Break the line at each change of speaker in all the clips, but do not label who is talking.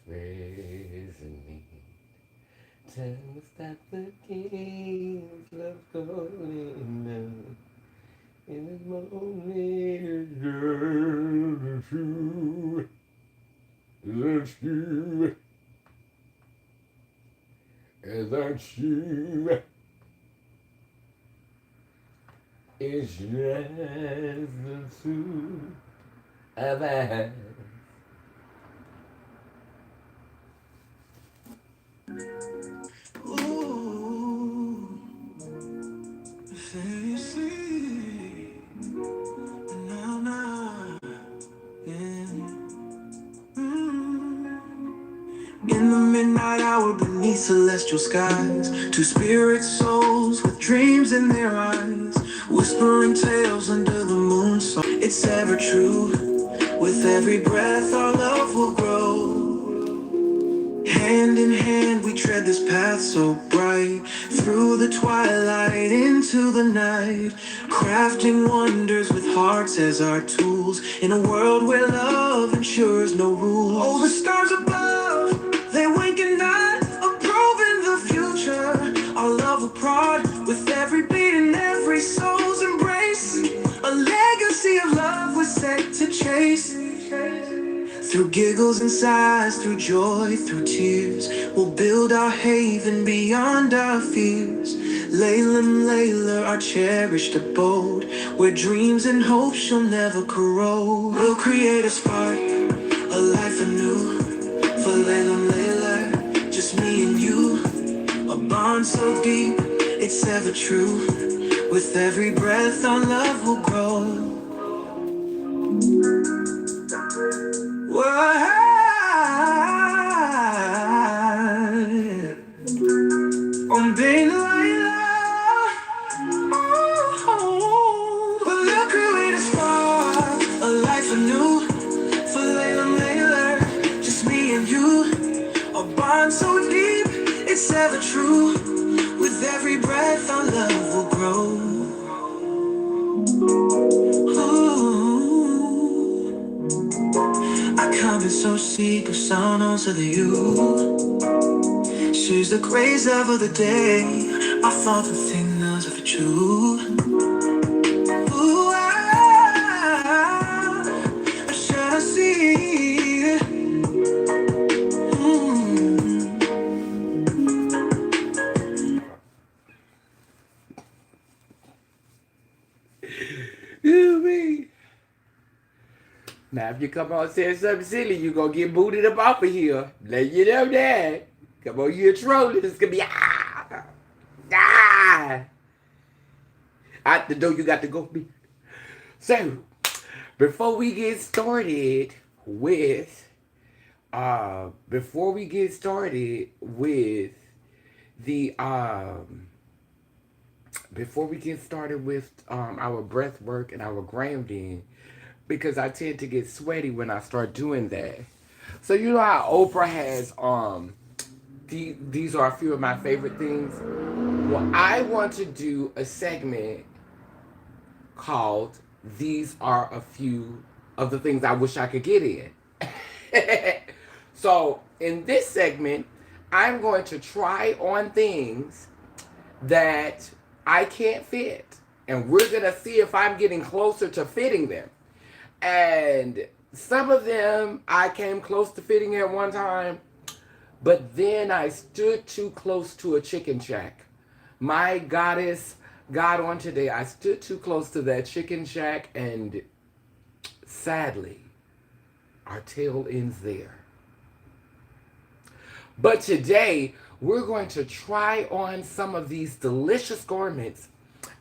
resonate. Time to stop the games, love calling now. In this moment, that's you, that's you, that's you. It's just the two of us.
Ooh, fancy. Nah, nah, yeah. In the midnight hour beneath celestial skies, two spirit souls with dreams in their eyes, whispering tales under the moon. So it's ever true. With every breath, our love will grow. Hand in hand, we tread this path so bright, through the twilight into the night, crafting wonders with hearts as our tools, in a world where love ensures no rules. Oh, the stars above, they wink at night, approving the future. Our love will prod with every beat and every soul's embrace, a legacy of love we're set to chase. Through giggles and sighs, through joy, through tears, we'll build our haven beyond our fears. Layla, Layla, our cherished abode, where dreams and hopes shall never corrode. We'll create a spark, a life anew, for Layla, Layla, just me and you. A bond so deep, it's ever true. With every breath, our love will grow. What? On being oh, but look who it is for. A life anew for Layla Layla. Just me and you. A bond so deep, it's ever true. With every breath, our love will grow. Ooh. I come in so sick of sound to the you. She's the craze of the day. I thought the thinness of the truth. Ooh, I should have seen.
You me. Now, if you come on saying something silly, you gonna get booted up off of here. Let you know that. Come on, you're trolling. It's gonna be ah. Out the door, you got to go. So, before we get started with, before we get started with the, before we get started with our breath work and our grounding, because I tend to get sweaty when I start doing that. So you know how Oprah has these are a few of my favorite things. Well, I want to do a segment called "These Are a Few of the Things I Wish I Could Get In." So in this segment, I'm going to try on things that I can't fit, and we're gonna see if I'm getting closer to fitting them. And some of them I came close to fitting at one time, but then I stood too close to a chicken shack. My goddess, God on today, I stood too close to that chicken shack, and sadly, our tale ends there. But today, we're going to try on some of these delicious garments,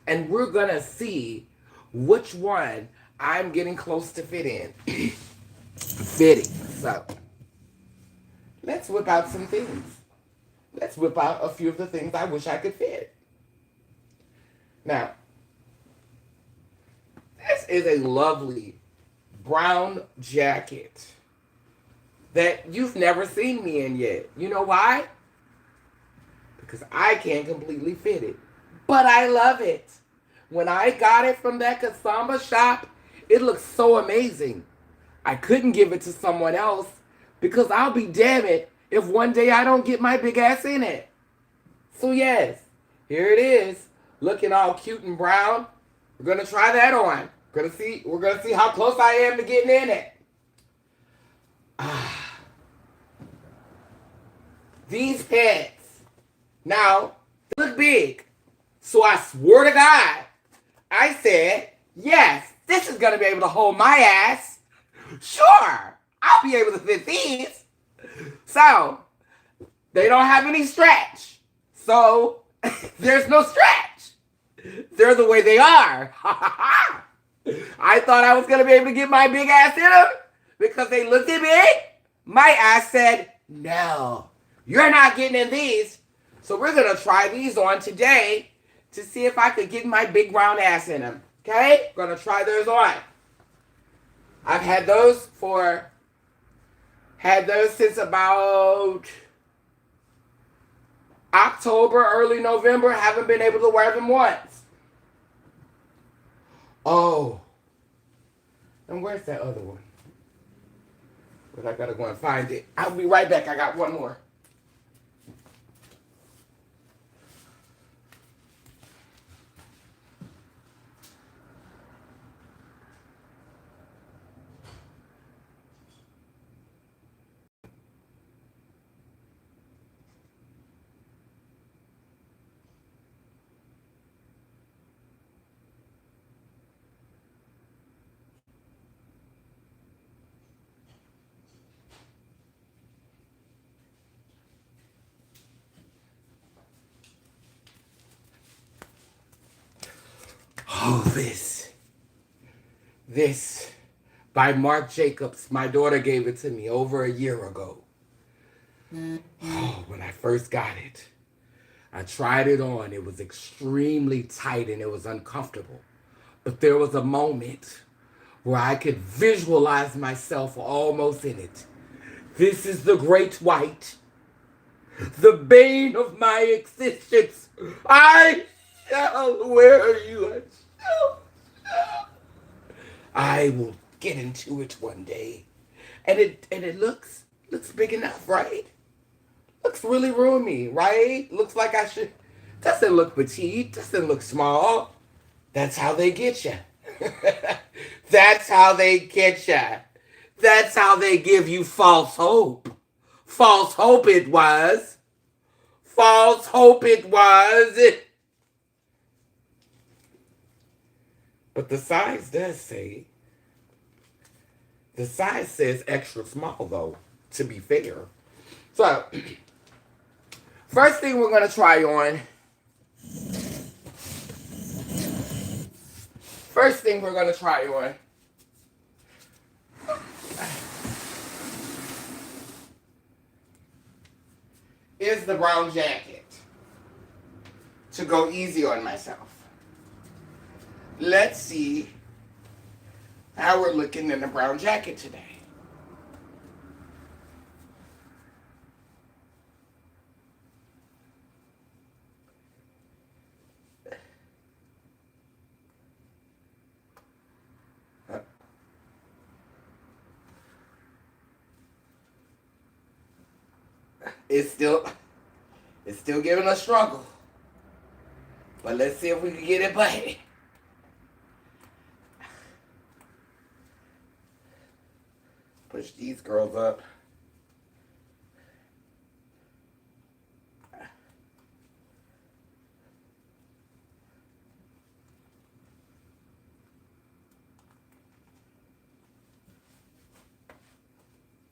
and we're going to see which one I'm getting close to fitting. So, let's whip out some things. Let's whip out a few of the things I wish I could fit. Now, this is a lovely brown jacket that you've never seen me in yet. You know why? Because I can't completely fit it. But I love it. When I got it from that Kasamba shop, it looks so amazing. I couldn't give it to someone else Because I'll be damn it if one day I don't get my big ass in it. So yes, here it is, looking all cute and brown. We're gonna try that on. We're gonna see how close I am to getting in it. Ah, these pants. Now, they look big. So I swore to God, I said, yes, this is gonna be able to hold my ass. Sure, I'll be able to fit these. So, they don't have any stretch. So, there's no stretch. They're the way they are. I thought I was going to be able to get my big ass in them because they looked at me. My ass said, no, you're not getting in these. So we're going to try these on today to see if I could get my big round ass in them. Okay? Going to try those on. I've had those since about October, early November. Haven't been able to wear them once. Oh. And where's that other one? But I gotta go and find it. I'll be right back. I got one more. Oh, this by Marc Jacobs. My daughter gave it to me over a year ago. Oh, when I first got it, I tried it on. It was extremely tight and it was uncomfortable. But there was a moment where I could visualize myself almost in it. This is the great white, the bane of my existence. I shall wear you. I will get into it one day. And it looks big enough, right? Looks really roomy, right? Looks like I should. Doesn't look petite, doesn't look small. That's how they get you. That's how they get you. That's how they give you false hope. False hope it was. False hope it was. But the size does say, the size says extra small though, to be fair. So, first thing we're going to try on. First thing we're going to try on. Is the brown jacket. To go easy on myself. Let's see how we're looking in the brown jacket today. It's still giving a struggle. But let's see if we can get it buddy. Push these girls up.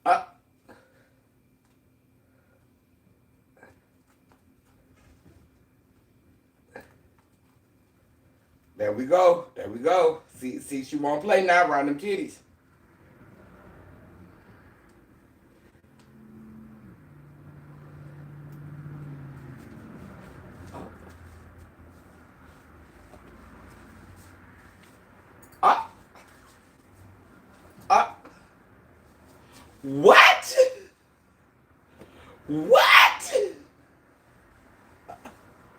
Up. There we go. There we go. See, she won't play now around them titties. Up. Up. What? What?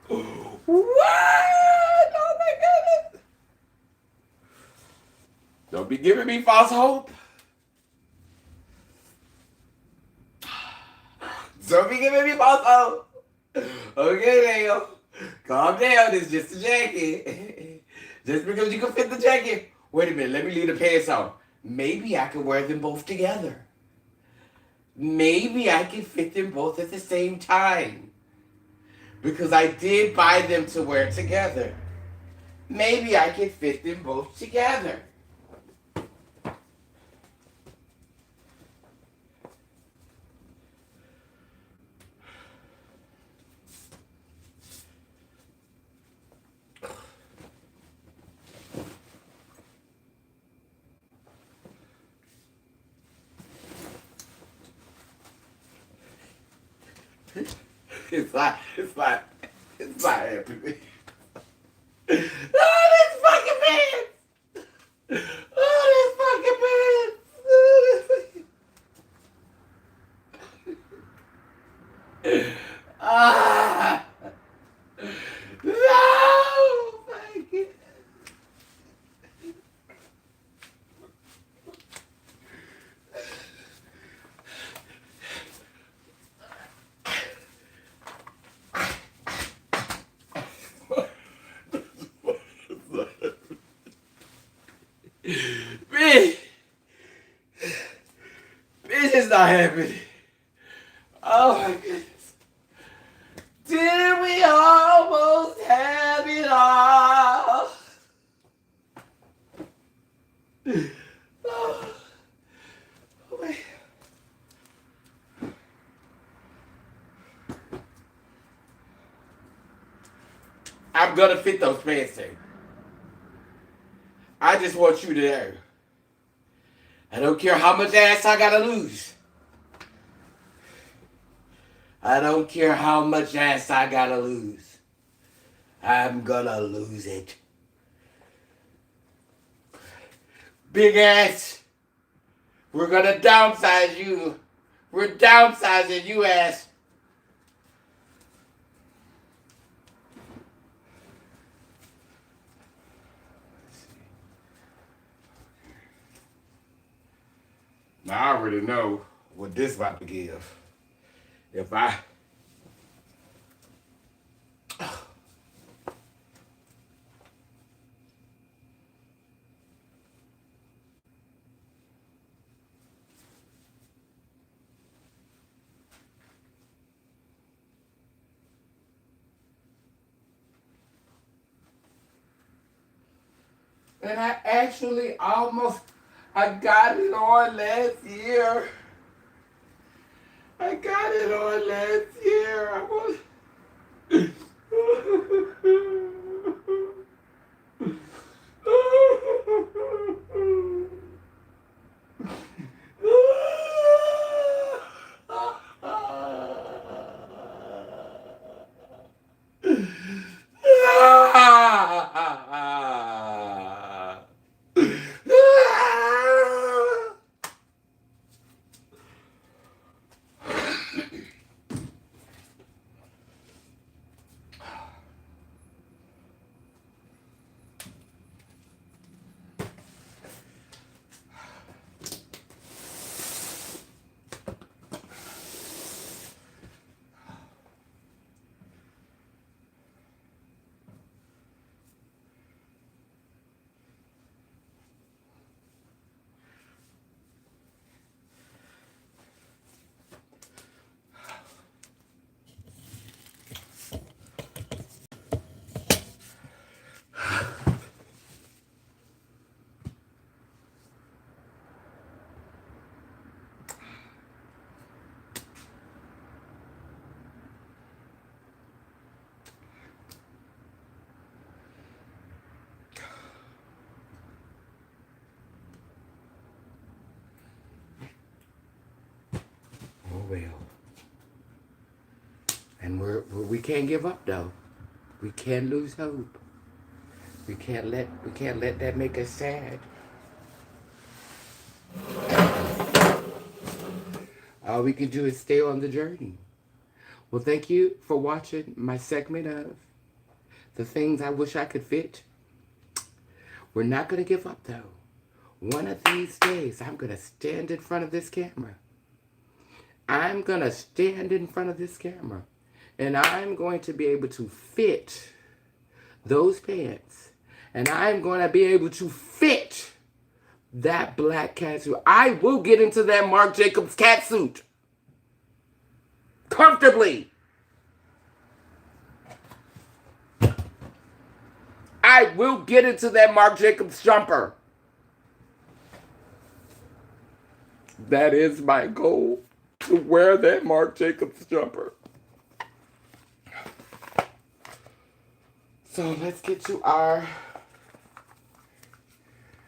What? Oh my goodness. Don't be giving me false hope. Don't be giving me both. Okay, now. Calm down. It's just a jacket. Just because you can fit the jacket. Wait a minute. Let me leave the pants on. Maybe I can wear them both together. Maybe I can fit them both at the same time. Because I did buy them to wear together. Maybe I can fit them both together. It's not happening. Oh, this fucking pants! Oh, this fucking pants! Ah! No! Fucking. Bitch! This is not happening. Oh my goodness. Did we almost have it all? Oh, wait. I'm gonna fit those pants in. I just want you to know. I don't care how much ass I gotta lose. I don't care how much ass I gotta lose. I'm gonna lose it. Big ass. We're gonna downsize you. We're downsizing you, ass. Now I already know what this about to give. If I and I actually I got it on last year. I got it on last year. I was Oh well. And we can't give up though. We can't lose hope. We can't let that make us sad. All we can do is stay on the journey. Well, thank you for watching my segment of the things I wish I could fit. We're not going to give up though. One of these days, I'm going to stand in front of this camera I'm going to stand in front of this camera and I'm going to be able to fit those pants. And I'm going to be able to fit that black catsuit. I will get into that Marc Jacobs catsuit comfortably. I will get into that Marc Jacobs jumper. That is my goal, to wear that Marc Jacobs jumper. So let's get to our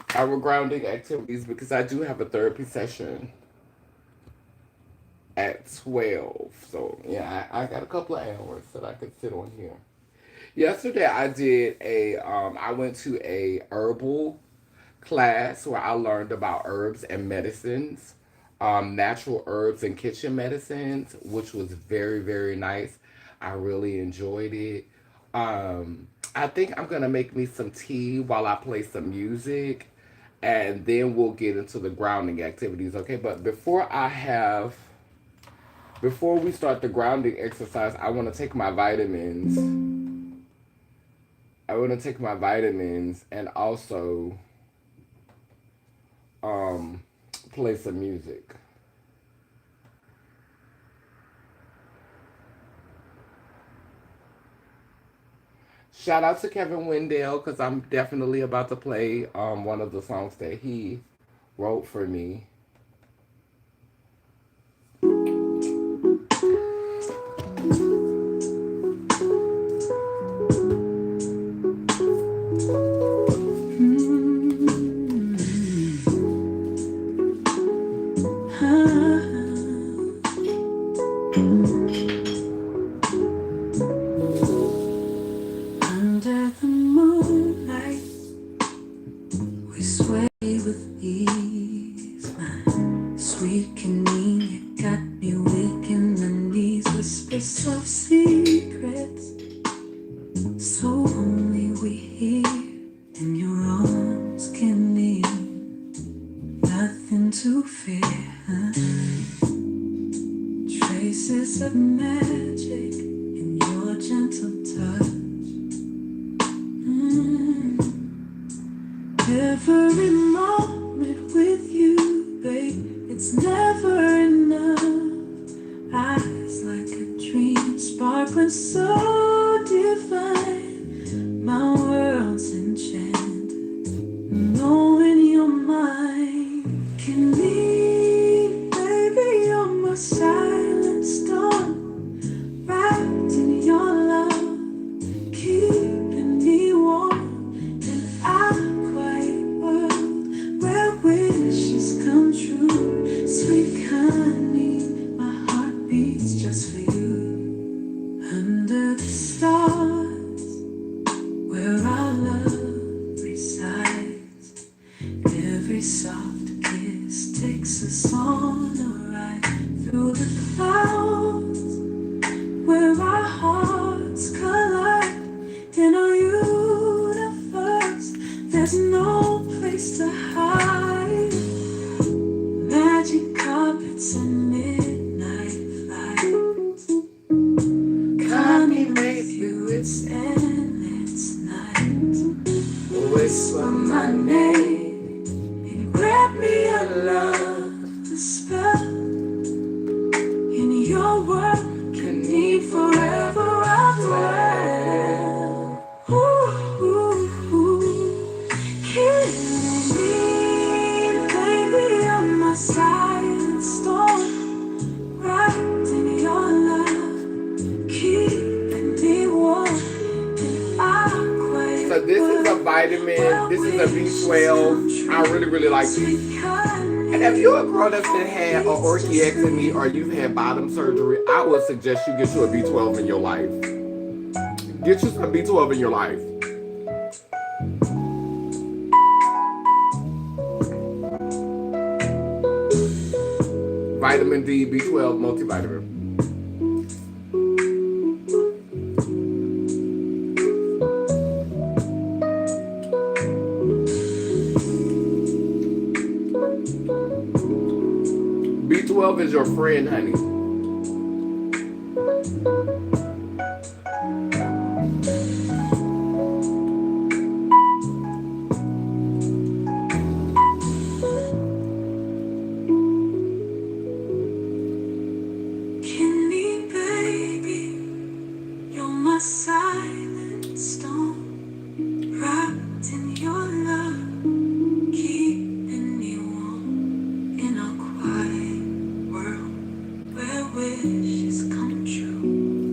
grounding activities, because I do have a therapy session at 12. So yeah, I got a couple of hours that I could sit on here. Yesterday I went to a herbal class where I learned about herbs and medicines, natural herbs and kitchen medicines, which was very, very nice. I really enjoyed it. I think I'm gonna make me some tea while I play some music, and then we'll get into the grounding activities, okay? But before we start the grounding exercise, I want to take my vitamins. And also play some music. Shout out to Kevin Wendell, because I'm definitely about to play one of the songs that he wrote for me.
Under the moonlight, we sway with ease. My sweet canine, you got me weak in the knees. Whisper soft secrets, so only we hear. In your arms can be nothing to fear. Traces of magic in your gentle touch. Every moment with you, babe, it's never enough. Eyes like a dream, sparkling so divine. My world's enchanted, knowing you're mine. Can leave, baby, you're my silent storm. Wrapped in your love, keeping me warm. And I wishes come true, sweet honey, my heart beats just for you. Under the stars, where our love resides, every soft kiss takes us on a ride through the clouds, where our hearts collide. In our universe, there's no place to hide. Magic carpets and midnight flights. Come me with you, it's endless night. Whisper my name and grant me a love to spell. In your world, can need forever I'll dwell. Ooh, ooh, ooh. Killing me, baby, you're my silent storm. Wrapped in your love, keeping me warm. And I quite
So this is a vitamin. This is a B12. I really, really like these. And if you're a girl that's been had an orchiectomy or you've had bottom surgery, I would suggest you get you a B12 in your life. Get you some B12 in your life. Vitamin D, B12, multivitamin. B12 is your friend, honey.
Kenny, baby, you're my silent storm, wrapped in your love, keeping me warm in a quiet world where wishes come true.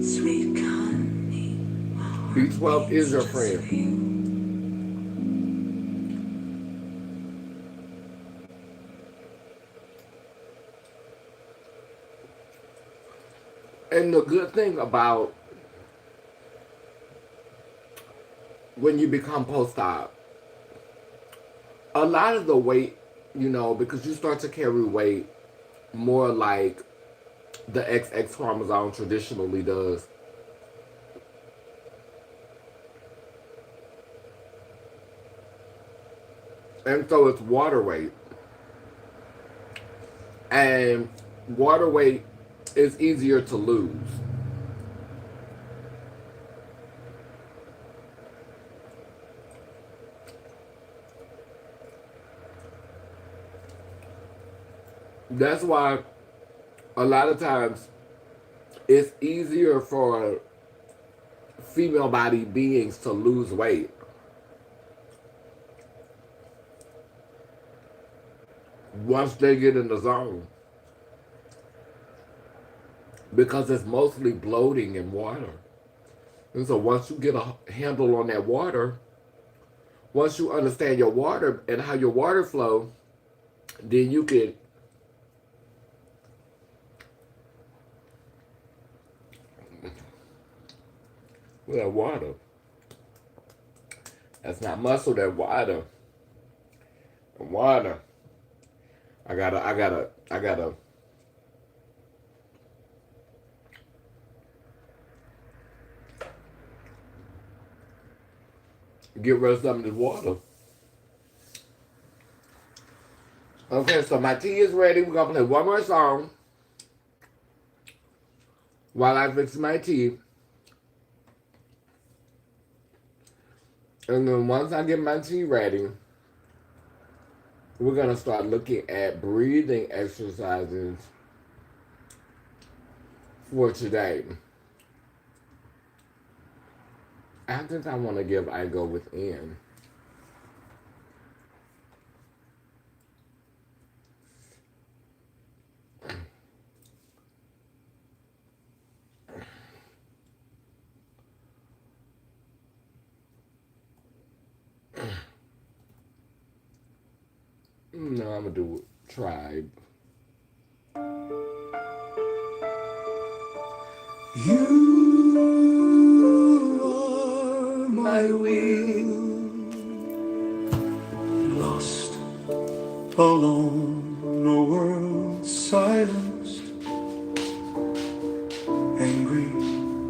Sweet honey, my heart
B12 is
beats
your
just
friend.
for you.
And the good thing about when you become post-op, a lot of the weight, because you start to carry weight more like the XX chromosome traditionally does. And so it's water weight. And water weight is easier to lose. That's why a lot of times it's easier for female body beings to lose weight once they get in the zone, because it's mostly bloating and water. And so once you get a handle on that water, once you understand your water and how your water flow, then you can well, water. That's not muscle, that water. Water. I gotta get rid of some of this water. Okay, so my tea is ready. We're gonna play one more song while I fix my tea. And then once I get my tea ready, we're going to start looking at breathing exercises for today. I think I want to give I Go Within. No, I'm going to do Tribe.
You are my will, lost, alone, no world, silenced, angry,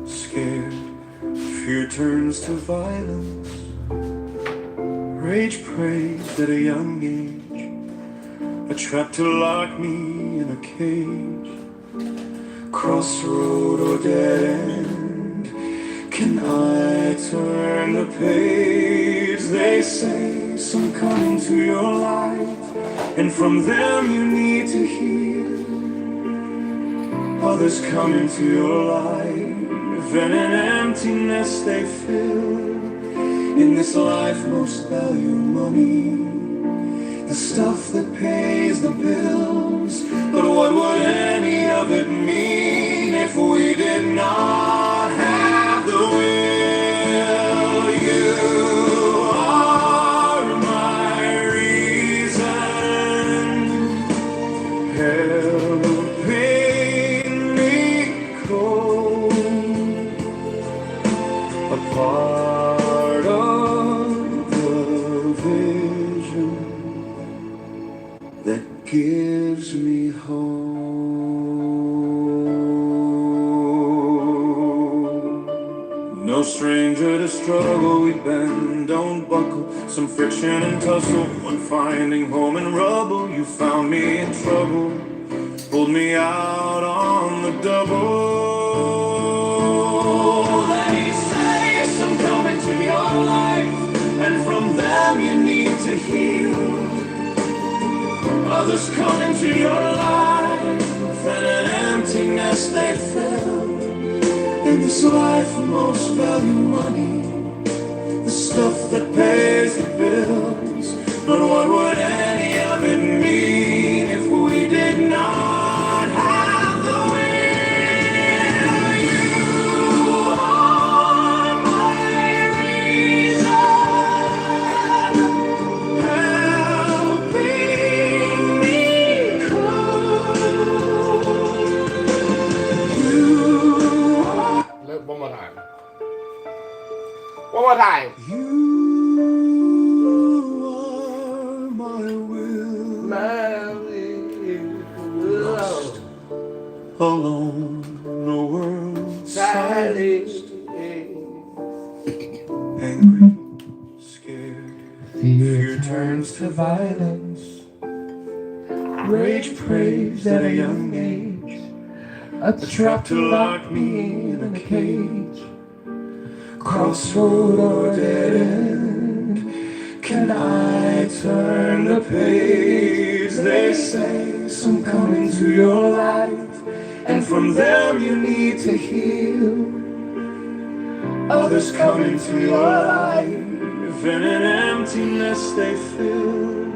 scared, fear turns to violence, rage praised at a young age, a trap to lock me in a cage. Crossroad or dead end, can I turn the page? They say some come into your life, and from them you need to hear. Others come into your life, and in emptiness they fill. In this life most value money, the stuff that pays the bills. But what would any of it mean if we did not have the will? You are my reason, helping me cope, a part of the vision that gives me hope. No stranger to struggle, we bend, don't buckle. Some friction and tussle, when finding home in rubble. You found me in trouble, pulled me out on the double. them you need to heal. Others come into your life, and an emptiness they fill. In this life, most value money, the stuff that pays the bills. But what would any of it mean if we did not have the will? You are my reason, helping me cope. You are.
Look, one more time. One more time.
You are my will.
My
Lost, alone, no world,
silence.
angry, scared.
Fear turns to violence. Rage prays at a young age. A trap to lock me in a cage. Crossroad or dead end. Can I turn the page? They say some come into your life, and from them you need to heal. Others come into your life,
And an emptiness they fill.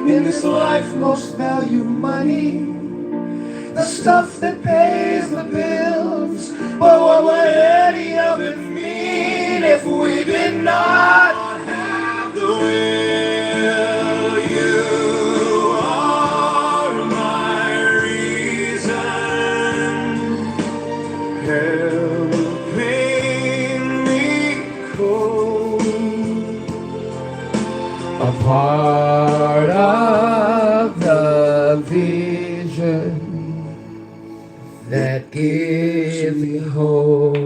in this life most value money, the stuff that pays the bills. But what would any of it mean if we did not have the will?
You are my reason, helping me cope.
A part of the vision that gives me hope.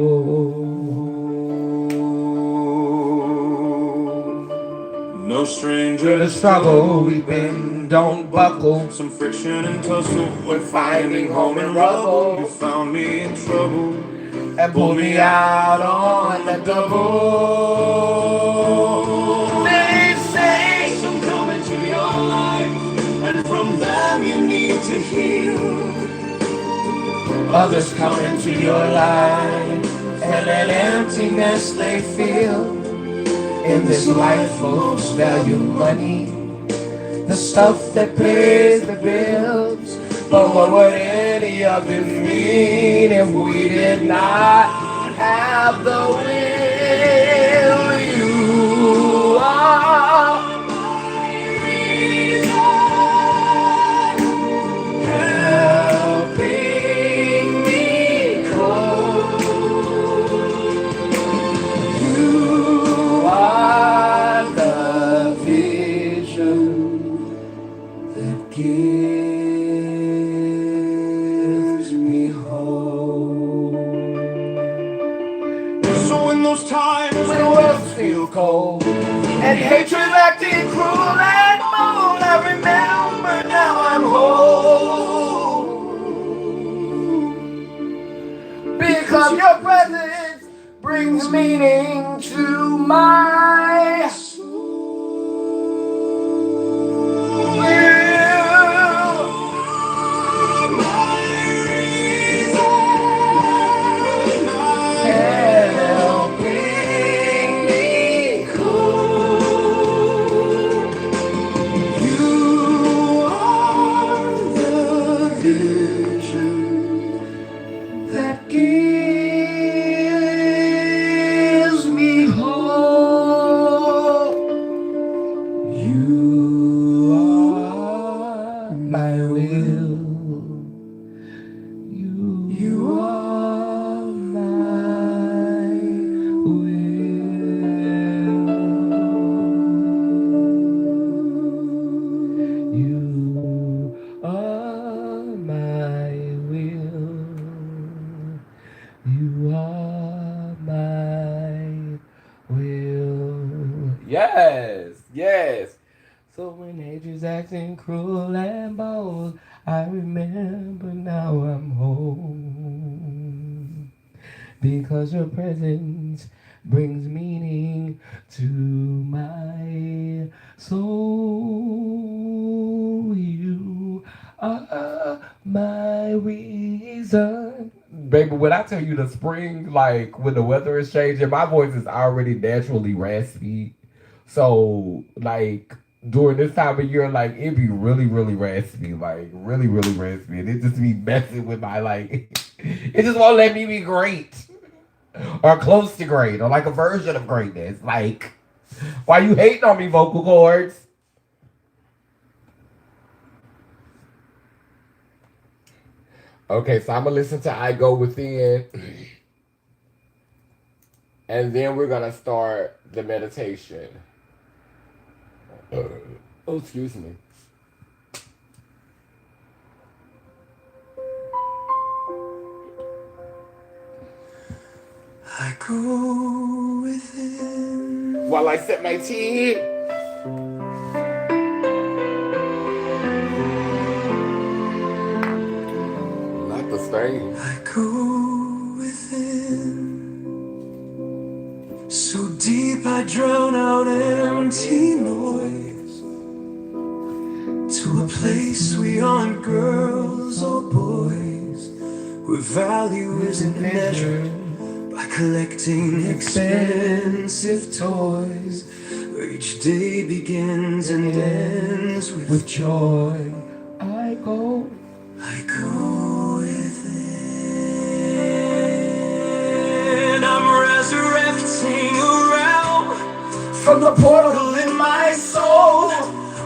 No stranger
To the struggle we bend, don't buckle.
Some friction and tussle
When finding home in rubble,
you found me in trouble
and pulled me out on the double. They say
some come into your life, and from them you need to heal.
others come into your life, and an emptiness they feel. In this life most value money, the stuff that pays the bills. But what would any of it mean if we did not have the will? You are my reason, helping me cope. You are the vision that gives me hope.
So in those times
When the world feels cold and hatred acting cruel and bold, I remember now I'm whole. Because your presence brings meaning to my soul. Helping me cope.
you are the vision
That gives me hope. You are my will. You are my will. You are my will. You are my will. Yes, yes. So when nature's acting cruel and bold, I remember now I'm home. because your presence brings meaning to my soul. You are my reason. Baby, when I tell you the spring, like when the weather is changing, my voice is already naturally raspy. So, like, during this time of year, like, it be really, really raspy. Like, really, really raspy. And it just be messing with my, like, it just won't let me be great. Or close to great. Or like a version of greatness. Like, why you hating on me, vocal cords? Okay, so I'm gonna listen to I Go Within, and then we're gonna start the meditation. Oh, excuse me.
I go within.
While I sip my tea. Not the stain.
I go within. So deep I drown out empty noise. To a place we aren't girls or boys, where value isn't measured by collecting expensive toys, where each day begins and ends with joy. I go within. I'm resurrecting around from the portal in my soul,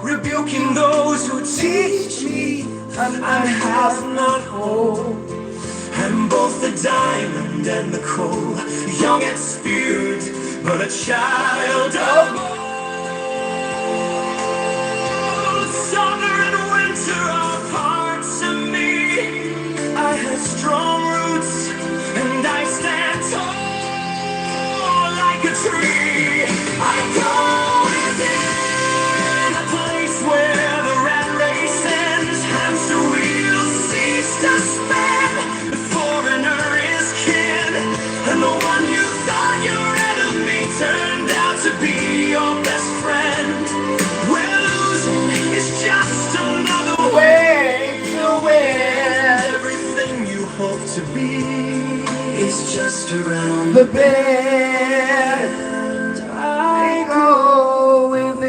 rebuking those who teach me that I have not hope. I'm both the diamond and the coal, young at spirit, but a child of old. Summer and winter are parts of me. I have strong roots and I stand tall like a tree. I go within a place where the rat race ends, hamster wheels cease to spin, the foreigner is kin, and the one you thought your enemy turned out to be your best friend. Where losing is just another way to win. Everything you hope to be is just around the bend. I go within,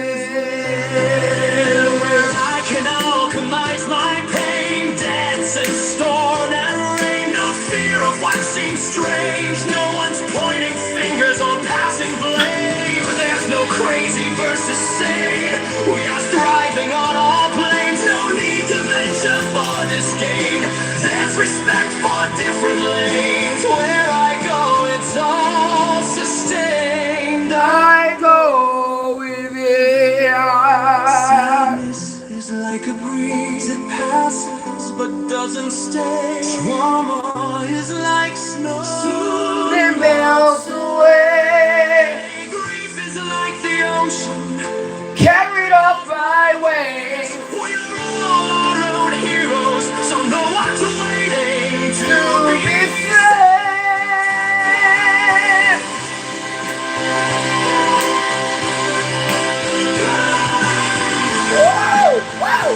where I can alchemize my pain, dance and storm and rain. No fear of what seems strange. No one's pointing fingers or passing blame. There's no crazy versus sane. We are thriving on all planes. No need to venture for this game. There's respect for different lanes. Where I go, it's all sustained. I go with it. Sadness is like a breeze, it passes but doesn't stay. Trauma is like snow, soon it melts away. Grief is like the ocean, carried off by waves. We're all our own heroes, so no one's waiting to be saved. Whoa! Whoa!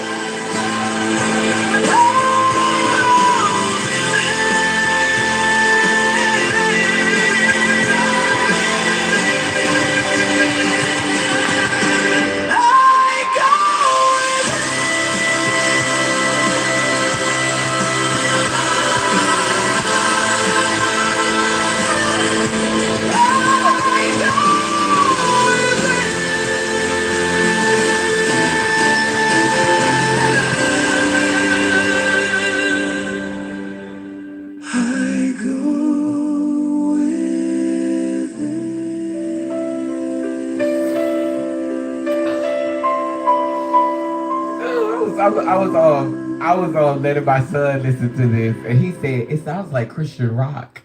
I was letting my son listen to this, and he said it sounds like Christian rock.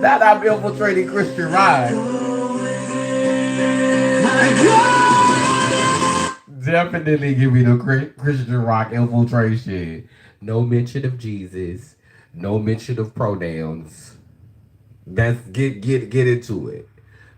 That I'm infiltrating Christian rock. Definitely give me the Christian rock infiltration. No mention of Jesus. No mention of pronouns. That's get into it.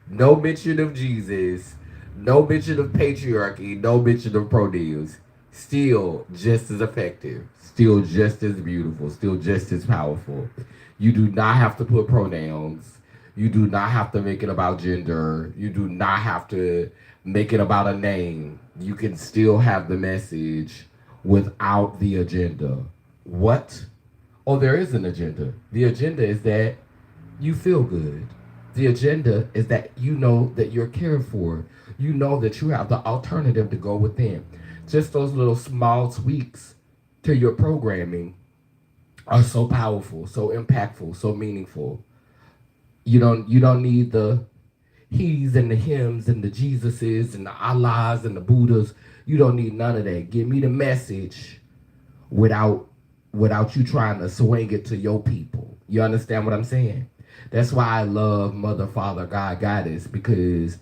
No mention of Jesus. No mention of patriarchy. No mention of pronouns. Still just as effective. Still just as beautiful. Still just as powerful. You do not have to put pronouns. You do not have to make it about gender. You do not have to make it about a name. You can still have the message without the agenda. What? Oh, there is an agenda. The agenda is that you feel good. The agenda is that you know that you're cared for. You know that you have the alternative to go within. Just those little small tweaks to your programming are so powerful, so impactful, so meaningful. You don't need the he's and the hymns and the Jesuses and the Allahs and the Buddhas. You don't need none of that. Give me the message without you trying to swing it to your people. You understand what I'm saying? That's why I love Mother, Father, God, Goddess, because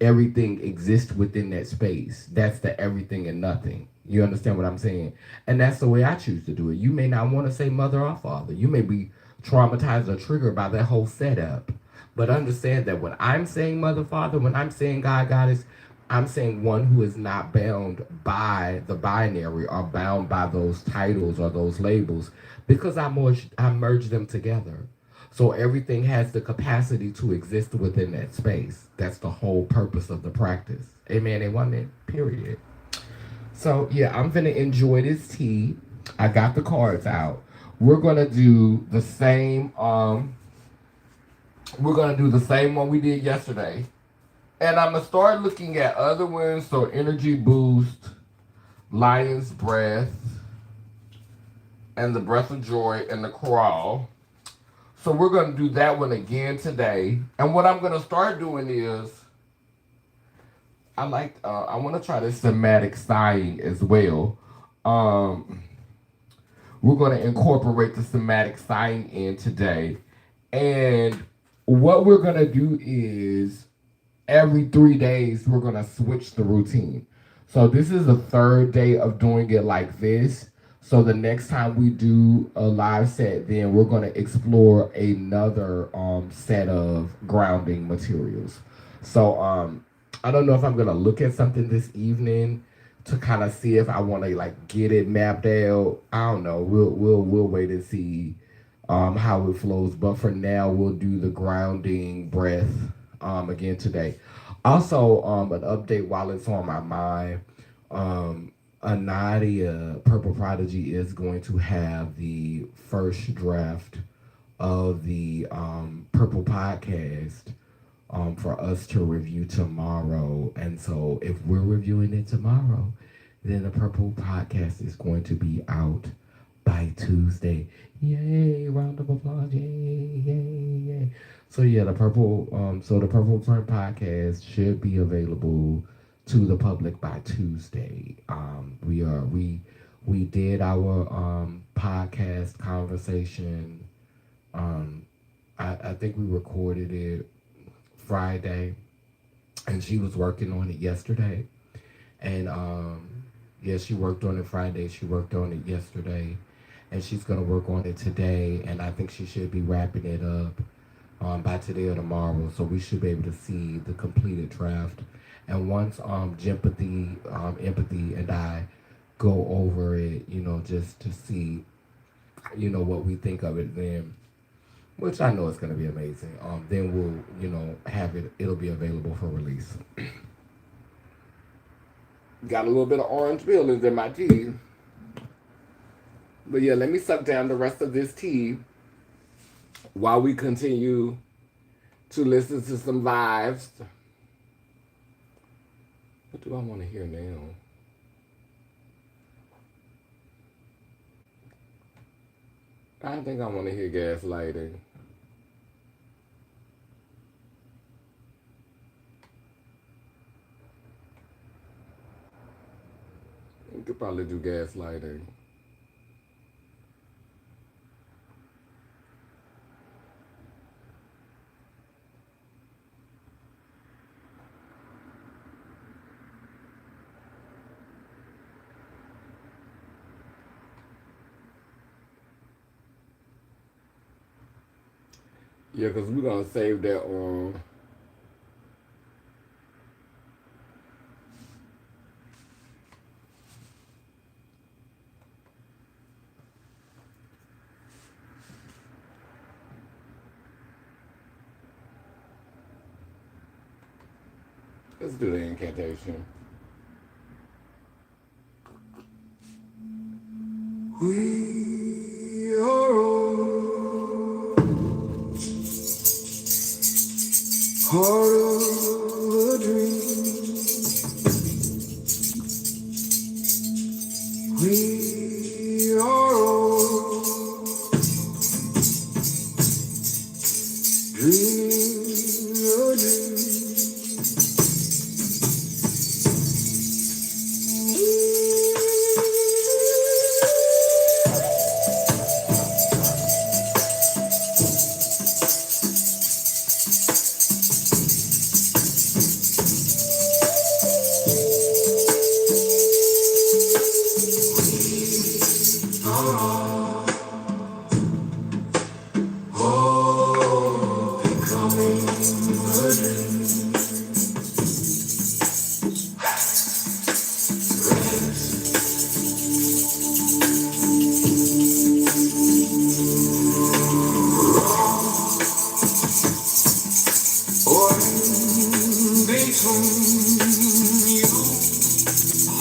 everything exists within that space. That's the everything and nothing. You understand what I'm saying? And that's the way I choose to do it. You may not want to say mother or father. You may be traumatized or triggered by that whole setup. But understand that when I'm saying mother, father, when I'm saying God, Goddess, I'm saying one who is not bound by the binary or bound by those titles or those labels because I merge them together. So everything has the capacity to exist within that space. That's the whole purpose of the practice. Amen. Amen. Period. So yeah, I'm gonna enjoy this tea. I got the cards out. We're gonna do the same. We're gonna do the same one we did yesterday. And I'm gonna start looking at other ones. So energy boost, lion's breath, and the breath of joy, and the crawl. So we're gonna do that one again today. And what I'm gonna start doing is I want to try this somatic sighing as well. Um, we're gonna incorporate the somatic sighing in today, and what we're gonna do is every 3 days we're gonna switch the routine. So this is the third day of doing it like this. So the next time we do a live set, then we're gonna explore another set of grounding materials. So I don't know if I'm gonna look at something this evening to kind of see if I want to like get it mapped out. I don't know. We'll wait and see how it flows. But for now, we'll do the grounding breath again today. Also, an update while it's on my mind. Anadia, Purple Prodigy, is going to have the first draft of the Purple podcast for us to review tomorrow. And so if we're reviewing it tomorrow, then the Purple podcast is going to be out by Tuesday. Yay, round of applause. Yay, yay, yay. So yeah, the Purple Print podcast should be available to the public by Tuesday. We did our podcast conversation. I think we recorded it Friday, and she was working on it yesterday. And yeah, she worked on it Friday. She worked on it yesterday, and she's gonna work on it today. And I think she should be wrapping it up by today or tomorrow. So we should be able to see the completed draft. And once Empathy, and I go over it, just to see, what we think of it then, which I know is going to be amazing. Then we'll, have it. It'll be available for release. Got a little bit of orange peelings in my tea. But yeah, let me suck down the rest of this tea while we continue to listen to some vibes. What do I want to hear now? I think I want to hear gaslighting. We could probably do gaslighting. Yeah, because we're going to save that let's do the incantation.
We are all part of a dream. We are all dreaming a dream. All becoming a dream. Or in between you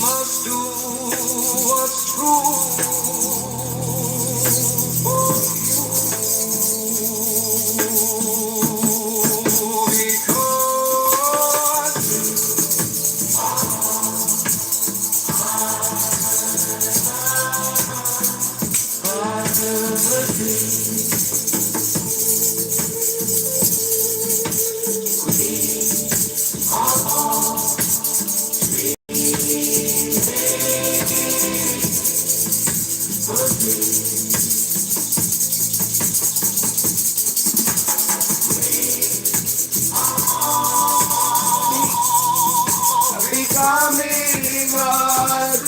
must do what's true for you because becoming a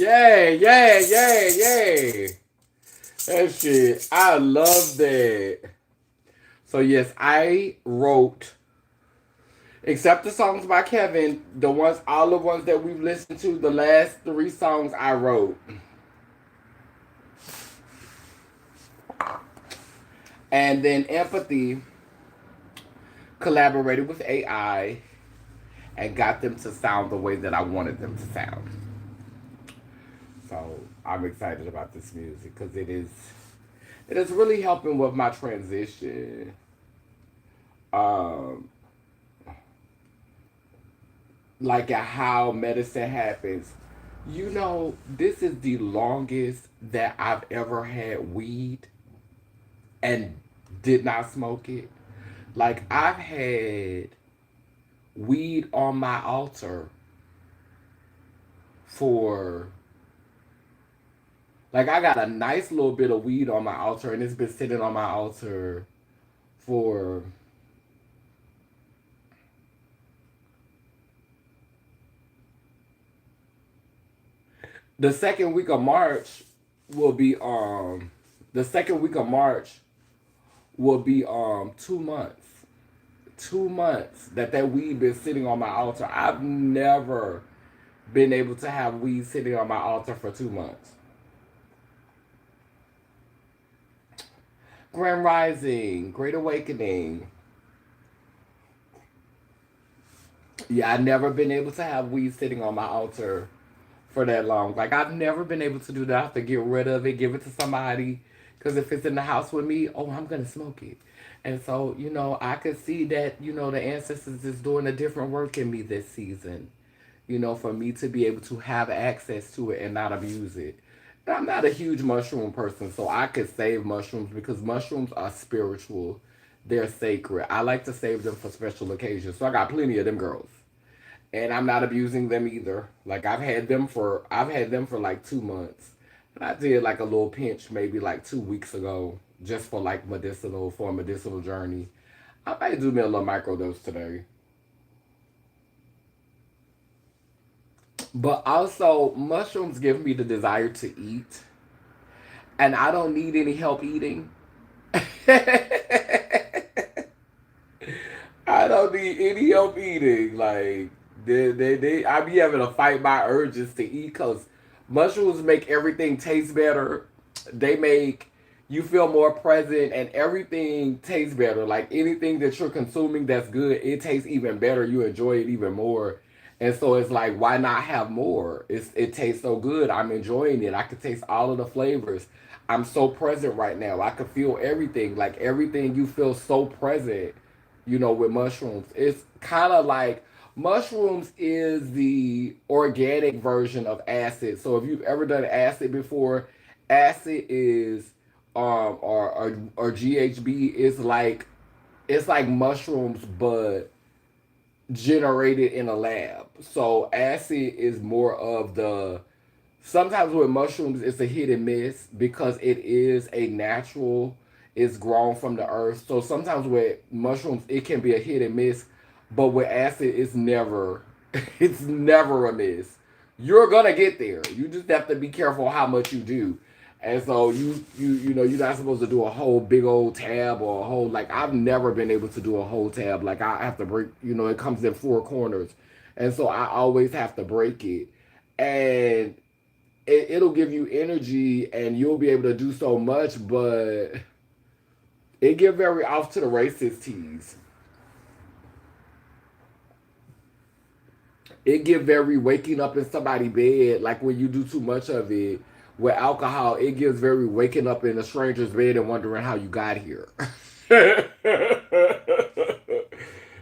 Yeah, yeah, yeah, yeah. That shit. I love that. So yes, I wrote, except the songs by Kevin, all the ones that we've listened to, the last three songs I wrote. And then Empathy collaborated with AI and got them to sound the way that I wanted them to sound. So I'm excited about this music because it is really helping with my transition. Um, like how medicine happens. This is the longest that I've ever had weed and did not smoke it. Like I've had weed on my altar for, like, I got a nice little bit of weed on my altar, and it's been sitting on my altar for, the second week of March will be the second week of March will be 2 months. 2 months that weed been sitting on my altar. I've never been able to have weed sitting on my altar for 2 months. Grand Rising, Great Awakening. Yeah, I've never been able to have weed sitting on my altar for that long. Like, I've never been able to do that. I have to get rid of it, give it to somebody. Because if it's in the house with me, oh, I'm going to smoke it. And so, I could see that, the ancestors is doing a different work in me this season. For me to be able to have access to it and not abuse it. And I'm not a huge mushroom person, so I could save mushrooms because mushrooms are spiritual. They're sacred. I like to save them for special occasions. So I got plenty of them girls. And I'm not abusing them either. Like I've had them for like 2 months. And I did like a little pinch maybe like 2 weeks ago, just for like for a medicinal journey. I might do me a little microdose today. But also, mushrooms give me the desire to eat, and I don't need any help eating. I don't need any help eating. Like, I be having to fight my urges to eat because mushrooms make everything taste better. They make you feel more present, and everything tastes better. Like anything that you're consuming that's good, it tastes even better. You enjoy it even more. And so it's like, why not have more? It tastes so good. I'm enjoying it. I can taste all of the flavors. I'm so present right now. I can feel everything. Like everything you feel so present, with mushrooms. It's kind of like mushrooms is the organic version of acid. So if you've ever done acid before, acid is or GHB is like, it's like mushrooms but generated in a lab. So acid is more of the, sometimes with mushrooms it's a hit and miss because it is a natural, it's grown from the earth. So sometimes with mushrooms it can be a hit and miss, but with acid it's never it's never a miss. You're gonna get there. You just have to be careful how much you do. And so you're not supposed to do a whole big old tab or a whole, like, I've never been able to do a whole tab. Like I have to break, it comes in four corners. And so I always have to break it. And it'll give you energy and you'll be able to do so much, but it get very off to the racist teas. It get very waking up in somebody's bed, like when you do too much of it. With alcohol, it gives very waking up in a stranger's bed and wondering how you got here.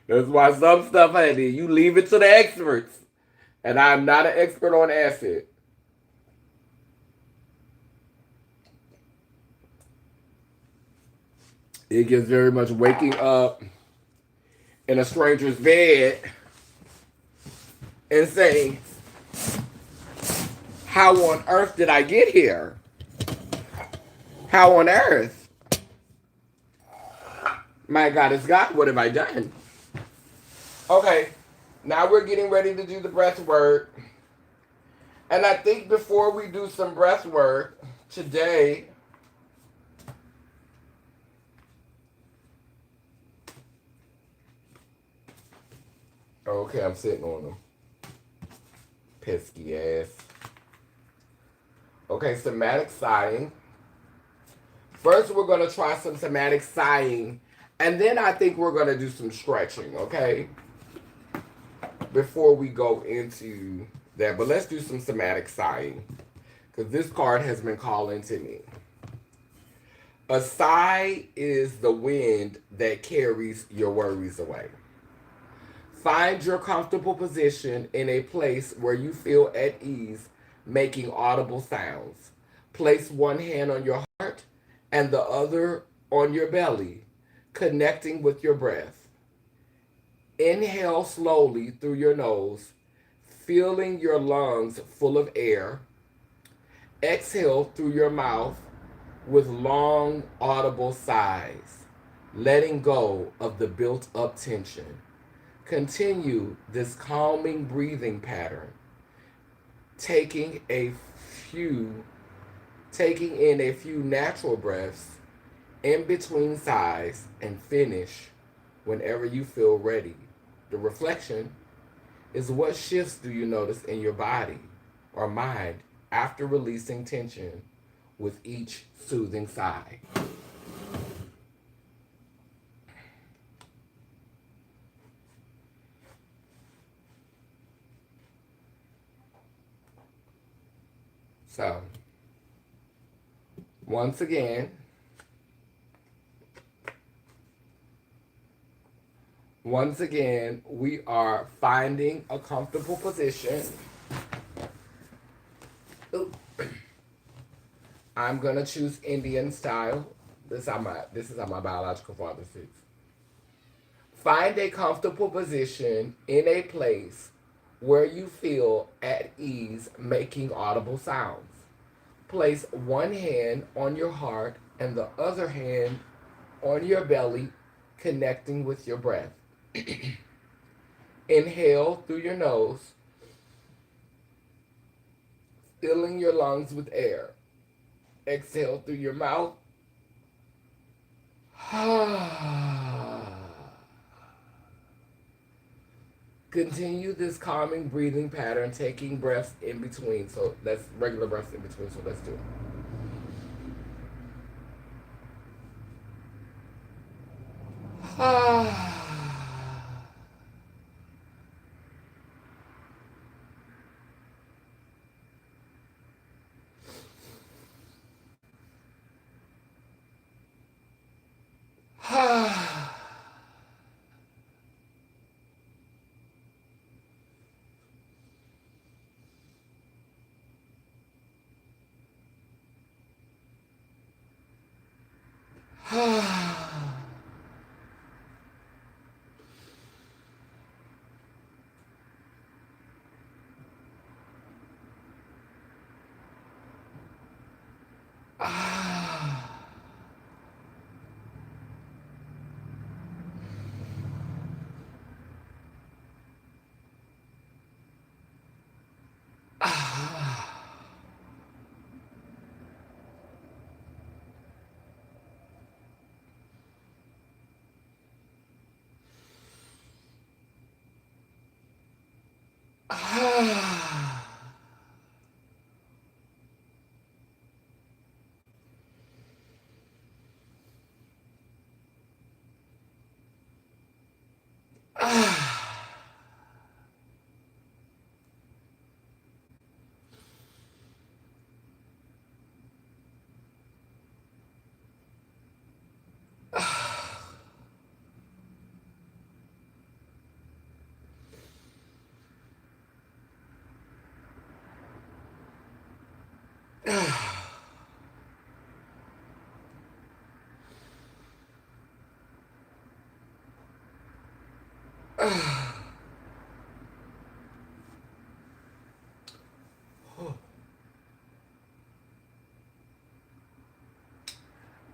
That's why some stuff, honey, you leave it to the experts. And I'm not an expert on acid. It gets very much waking up in a stranger's bed and saying, how on earth did I get here? How on earth? My God, it's God, what have I done? Okay, now we're getting ready to do the breath work. And I think before we do some breath work today, okay, I'm sitting on them. Pesky ass. Okay, somatic sighing. First, we're going to try some somatic sighing, and then I think we're going to do some stretching, okay? Before we go into that. But let's do some somatic sighing, because this card has been calling to me. A sigh is the wind that carries your worries away. Find your comfortable position in a place where you feel at ease, making audible sounds. Place one hand on your heart and the other on your belly, connecting with your breath. Inhale slowly through your nose, filling your lungs full of air. Exhale through your mouth with long, audible sighs, letting go of the built up tension. Continue this calming breathing pattern, taking a few taking in a few natural breaths in between sighs and finish whenever you feel ready. The reflection is, what shifts do you notice in your body or mind after releasing tension with each soothing sigh? So, once again, we are finding a comfortable position. Ooh. I'm gonna choose Indian style. This is how my biological father sits. Find a comfortable position in a place where you feel at ease, making audible sounds. Place one hand on your heart and the other hand on your belly, connecting with your breath. Inhale through your nose, filling your lungs with air. Exhale through your mouth. Continue this calming breathing pattern, taking breaths in between. So that's regular breaths in between. So let's do it.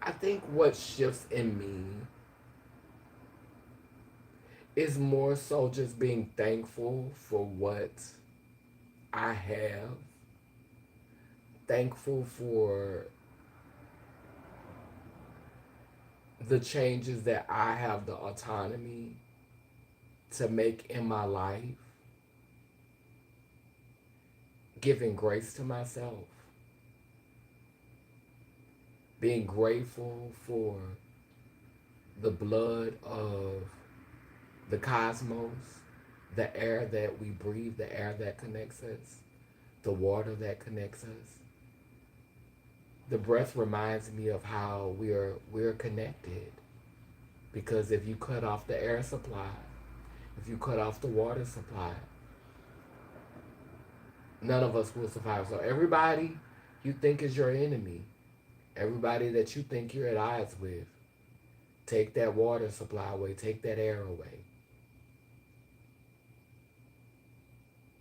I think what shifts in me is more so just being thankful for what I have thankful for the changes that I have the autonomy to make in my life, giving grace to myself, being grateful for the blood of the cosmos, the air that we breathe, the air that connects us, the water that connects us. The breath reminds me of how we're connected. Because if you cut off the air supply, if you cut off the water supply, none of us will survive. So everybody you think is your enemy, everybody that you think you're at odds with, take that water supply away, take that air away.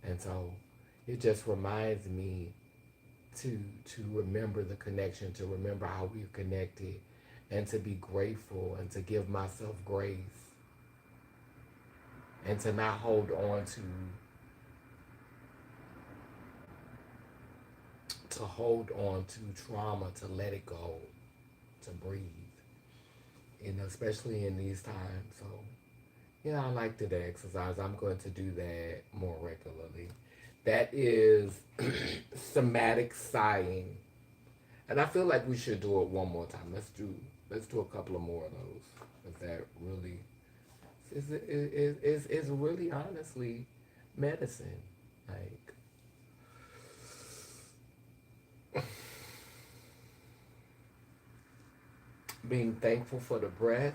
And so it just reminds me to remember the connection, to remember how we're connected, and to be grateful and to give myself grace and to not hold on to hold on to trauma, to let it go, to breathe. You know, especially in these times. So yeah, I like to do exercise. I'm going to do that more regularly. That is somatic sighing. And I feel like we should do it one more time. Let's do a couple of more of those. If that really is really honestly medicine. Like being thankful for the breath.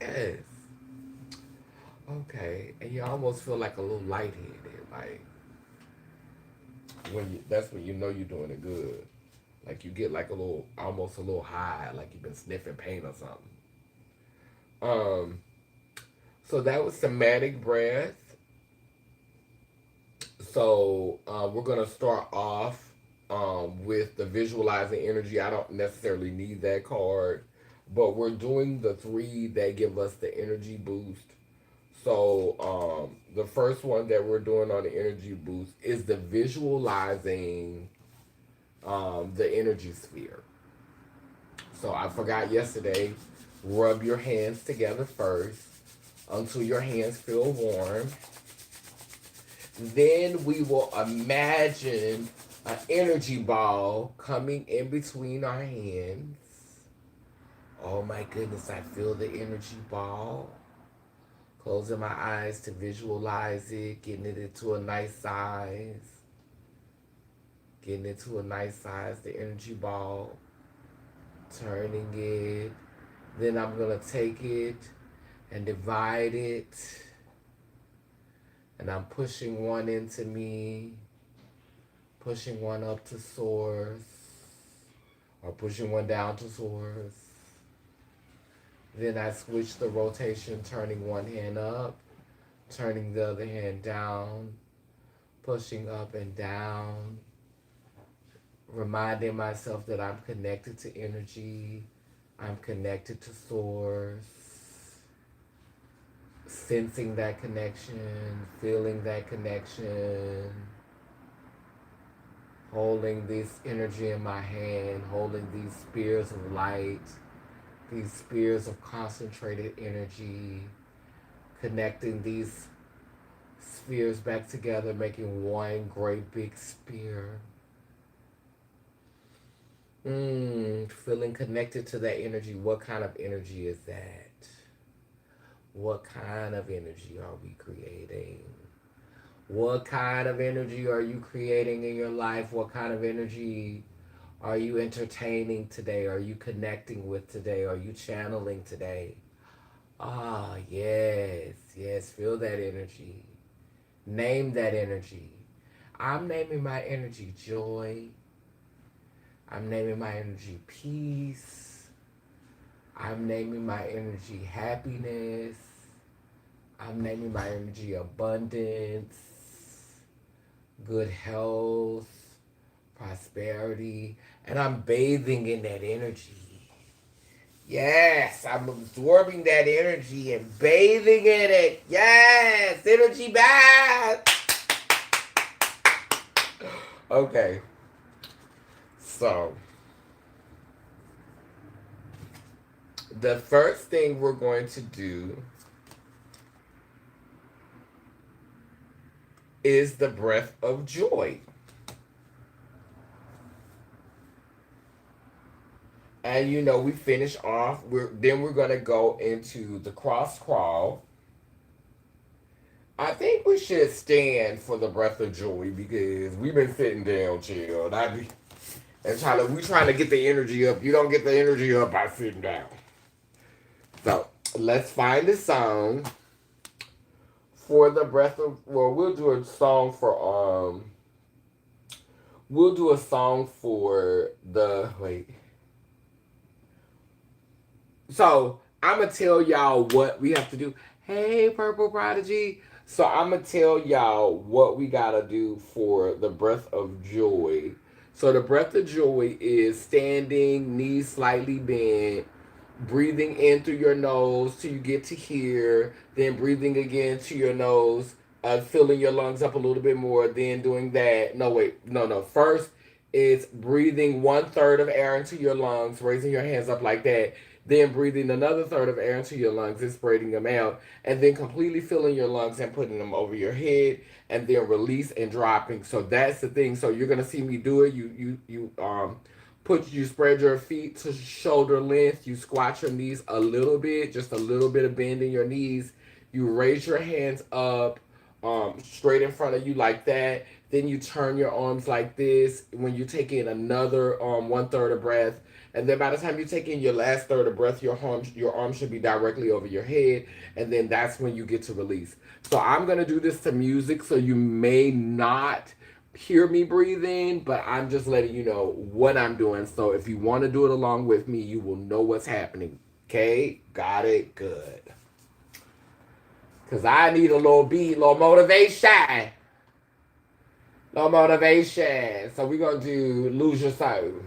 Yes. Okay. And you almost feel like a little lightheaded, like that's when you know you're doing it good. Like you get like a little, almost a little high, like you've been sniffing paint or something. Um, so that was somatic breath. So we're gonna start off with the visualizing energy. I don't necessarily need that card, but we're doing the three that give us the energy boost. So the first one that we're doing on the energy boost is the visualizing the energy sphere. So I forgot yesterday. Rub your hands together first until your hands feel warm. Then we will imagine an energy ball coming in between our hands. Oh my goodness, I feel the energy ball. Closing my eyes to visualize it, getting it into a nice size. Getting it to a nice size, the energy ball. Turning it. Then I'm going to take it and divide it. And I'm pushing one into me, pushing one up to source, or pushing one down to source. Then I switch the rotation, turning one hand up, turning the other hand down, pushing up and down, reminding myself that I'm connected to energy, I'm connected to source, sensing that connection, feeling that connection, holding this energy in my hand, holding these spears of light, these spears of concentrated energy, connecting these spheres back together, making one great big spear. Feeling connected to that energy. What kind of energy is that? What kind of energy are we creating? What kind of energy are you creating in your life? What kind of energy are you entertaining today? Are you connecting with today? Are you channeling today? Ah, yes, yes, feel that energy. Name that energy. I'm naming my energy joy. I'm naming my energy peace. I'm naming my energy happiness. I'm naming my energy abundance, good health, prosperity, and I'm bathing in that energy. Yes, I'm absorbing that energy and bathing in it. Yes, energy bath. Okay, so the first thing we're going to do is the breath of joy. And we finish off. We're gonna go into the cross crawl. I think we should stand for the breath of joy because we've been sitting down, chill. We trying to get the energy up. You don't get the energy up by sitting down. So let's find a song for the breath of. Well, we'll do a song for the wait. So I'm gonna tell y'all what we have to do. Hey, Purple Prodigy. So I'm gonna tell y'all what we gotta do for the breath of joy. So the breath of joy is standing, knees slightly bent, breathing in through your nose till you get to here, then breathing again to your nose, filling your lungs up a little bit more, then doing that. No, wait, no. First, it's breathing 1/3 of air into your lungs, raising your hands up like that, then breathing another third of air into your lungs and spreading them out, and then completely filling your lungs and putting them over your head, and then release and dropping. So that's the thing. So you're gonna see me do it. You spread your feet to shoulder length. You squat your knees a little bit, just a little bit of bend in your knees. You raise your hands up, straight in front of you like that. Then you turn your arms like this. When you take in another 1/3 of breath, and then by the time you take in your last third of breath, your arm should be directly over your head, and then that's when you get to release. So I'm gonna do this to music, so you may not hear me breathing, but I'm just letting you know what I'm doing. So if you want to do it along with me, you will know what's happening. Okay? Got it? Good. Because I need a little beat, little motivation. Little motivation. So we're going to do Lose Your Soul.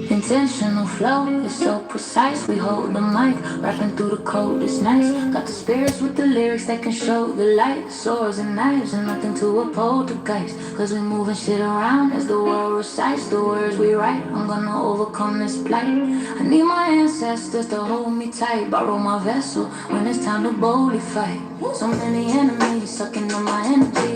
Intentional flow is so precise. We hold the mic, rapping through the coldest nights. Got the spirits with the lyrics that can show the light. Swords and knives and nothing to uphold the guys. Cause we moving shit around as the world recites the words we write. I'm gonna overcome this plight. I need my ancestors to hold me tight. Borrow my vessel when it's time to boldly fight. So many enemies sucking on my energy.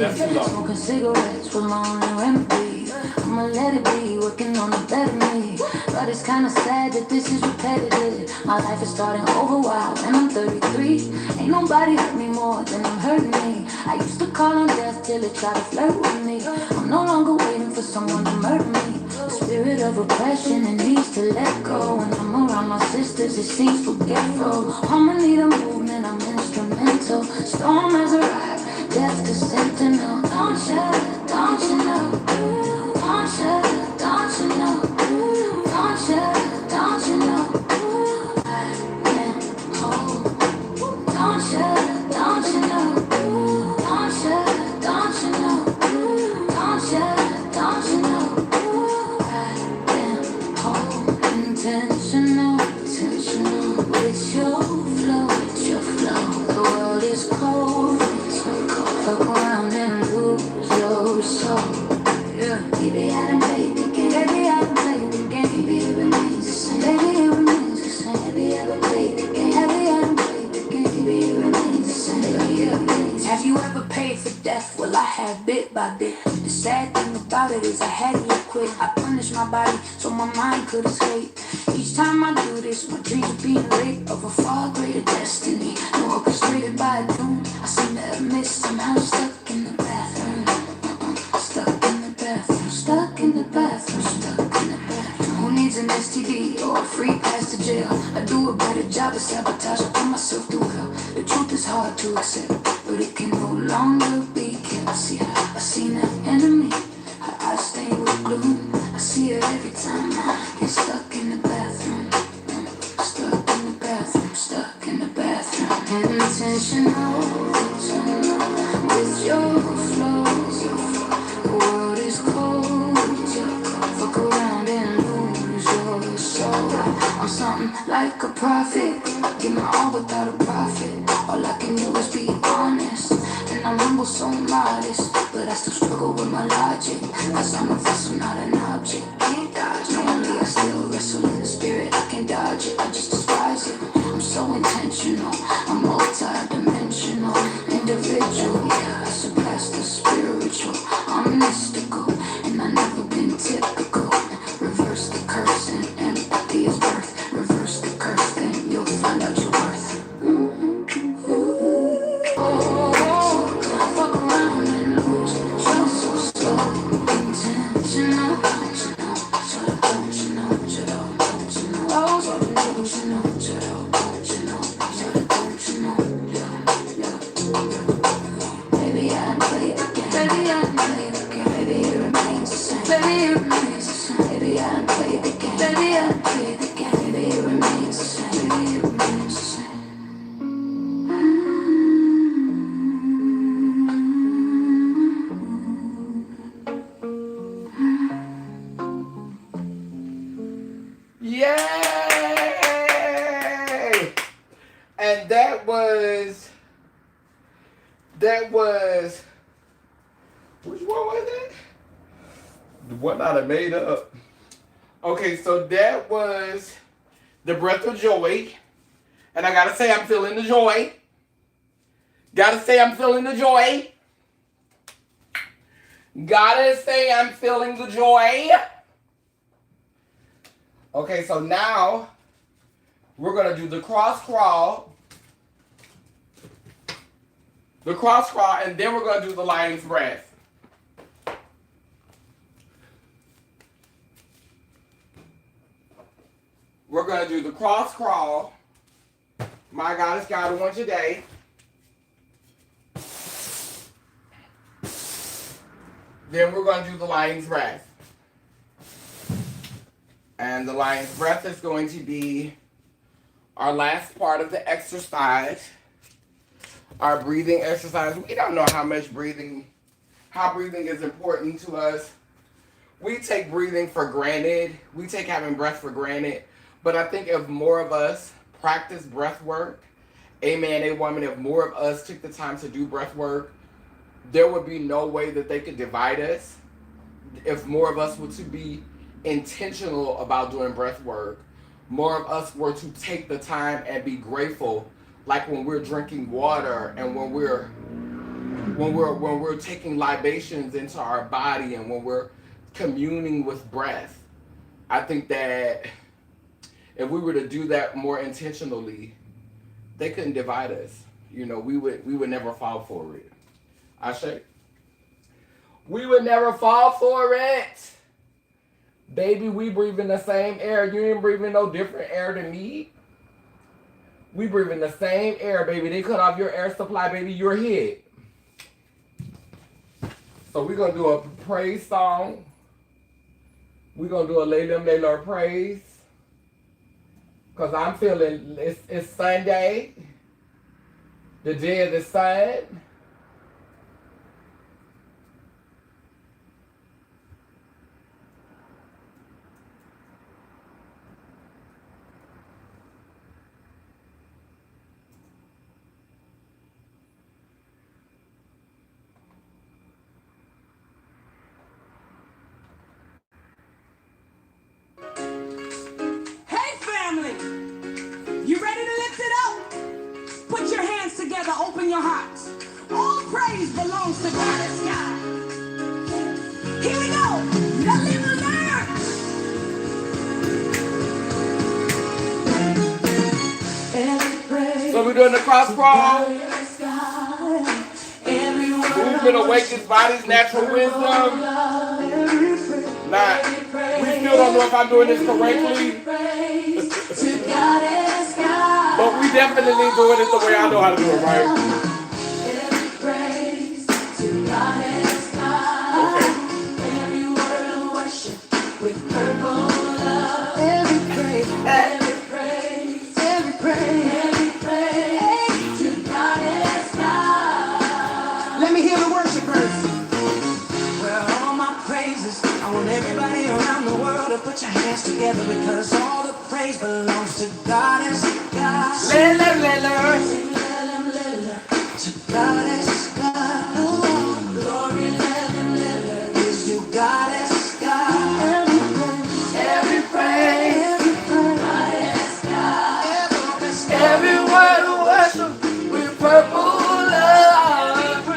Smoking cigarettes was my only remedy. I'ma let it be, working on a better me. But it's kinda sad that this is repetitive. My life is starting over wild and I'm 33. Ain't nobody hurt me more than I'm hurting me. I used to call on death till it tried to flirt with me. I'm no longer waiting for someone to murder me. The spirit of oppression, it needs to let go. When I'm around my sisters, it seems forgetful. Harmony, the movement, I'm instrumental. Storm has arrived, death the sentinel. Don't you know? Don't you know? Don't you know? I can hold. Don't you know? Don't you know? Don't you know? I can hold. Intentional with your flow. The world is cold. Fuck around and lose your soul. Yeah. Baby, I done played the game. Baby, I done played the game. Baby, it remains the same. Baby, it remains the same. Baby, I done played the game. Baby, I done played the game. Baby, it remains the same. Baby, it remains the same. Have you ever paid for death? Well, I have bit by bit. The sad thing about it is I had to quit. I punished my body so my mind could escape. Each time I do this, my dreams of being late of a far greater destiny. No orchestrated by a doom, I seem to have missed. Somehow stuck in the bathroom. Stuck in the bathroom, stuck in the bathroom, stuck in the bathroom. Who needs an STD or a free pass to jail? I do a better job of sabotage, I put myself through hell. The truth is hard to accept, but it can no longer be kept. See, I seen an enemy, her eyes stained with gloom. I see her every time I get stuck in the bathroom. Stuck in the bathroom, stuck in the bathroom. Intentional with your flows. The world is cold. Fuck around and lose your soul. I'm something like a prophet. Give my all without a profit. All I can do is be honest. And I'm humble, so modest. But I still struggle with my logic. Cause I'm a vessel, not an object. Can't dodge. Normally I still wrestle in the spirit. I can dodge it, I just despise it. I'm so intentional. I'm multi-dimensional. Individual, yeah, I surpass the spiritual. I'm mystical, and I've never been typical. Reverse the curse, and empathy is birth. Reverse the curse, then you'll find out your worth. Fuck around and lose. Feel so slow, intentional. Don't you know? Don't you know? Oh, don't you know? Don't you know? Don't you know? Baby, I play the game. Baby, I play the game. Baby, it remains the same. Baby, it remains the same. Baby, I play the game. Baby, I play the game. Baby, it remains the same. Baby, it remains the same.
Yay! And that was, which one was it? The one I done made up. Okay, so that was The Breath of Joy. And I gotta say I'm feeling the joy. Gotta say I'm feeling the joy. Gotta say I'm feeling the joy. Okay, so now we're gonna do the cross crawl. The cross crawl, and then we're gonna do the lion's breath. We're gonna do the cross crawl. My God is God once a day. Then we're gonna do the lion's breath. And the lion's breath is going to be our last part of the exercise. Our breathing exercise. We don't know how breathing is important to us. We take breathing for granted. We take having breath for granted. But I think if more of us practice breath work, a man, a woman, if more of us took the time to do breath work, there would be no way that they could divide us. If more of us were to be intentional about doing breath work, more of us were to take the time and be grateful, like when we're drinking water and when we're taking libations into our body and when we're communing with breath. I think that if we were to do that more intentionally, they couldn't divide us. You know, we would never fall for it. Ashe? We would never fall for it. Baby, we breathe in the same air. You ain't breathing no different air than me. We breathe in the same air, baby. They cut off your air supply, baby. You're hit. So we're going to do a praise song. We're going to do a Lay Them, Lay Lord praise. Because I'm feeling it's Sunday. The day of the sun.
Open your hearts. All praise belongs to God and sky. Here we go. The little nerds.
doing the cross crawl.
Yes, God. Every word
Movement
of
awakens
worship
body's
with
natural
purple
wisdom.
love. Every
Now, we still don't know if I'm doing this correctly,
praise to God is God.
but we definitely doing it the way I know how to do it, right?
Every praise to God is God.
Okay.
Every word of worship with purple love. Every praise, every praise, every praise, every praise to God is God. Let me hear the worshipers. Well, all my praises, I want everybody around the world to put your hands together because all the praise belongs to God is God. To God is God. Glory, is to God is God. Every praise, God is God. Every word of worship with purple love.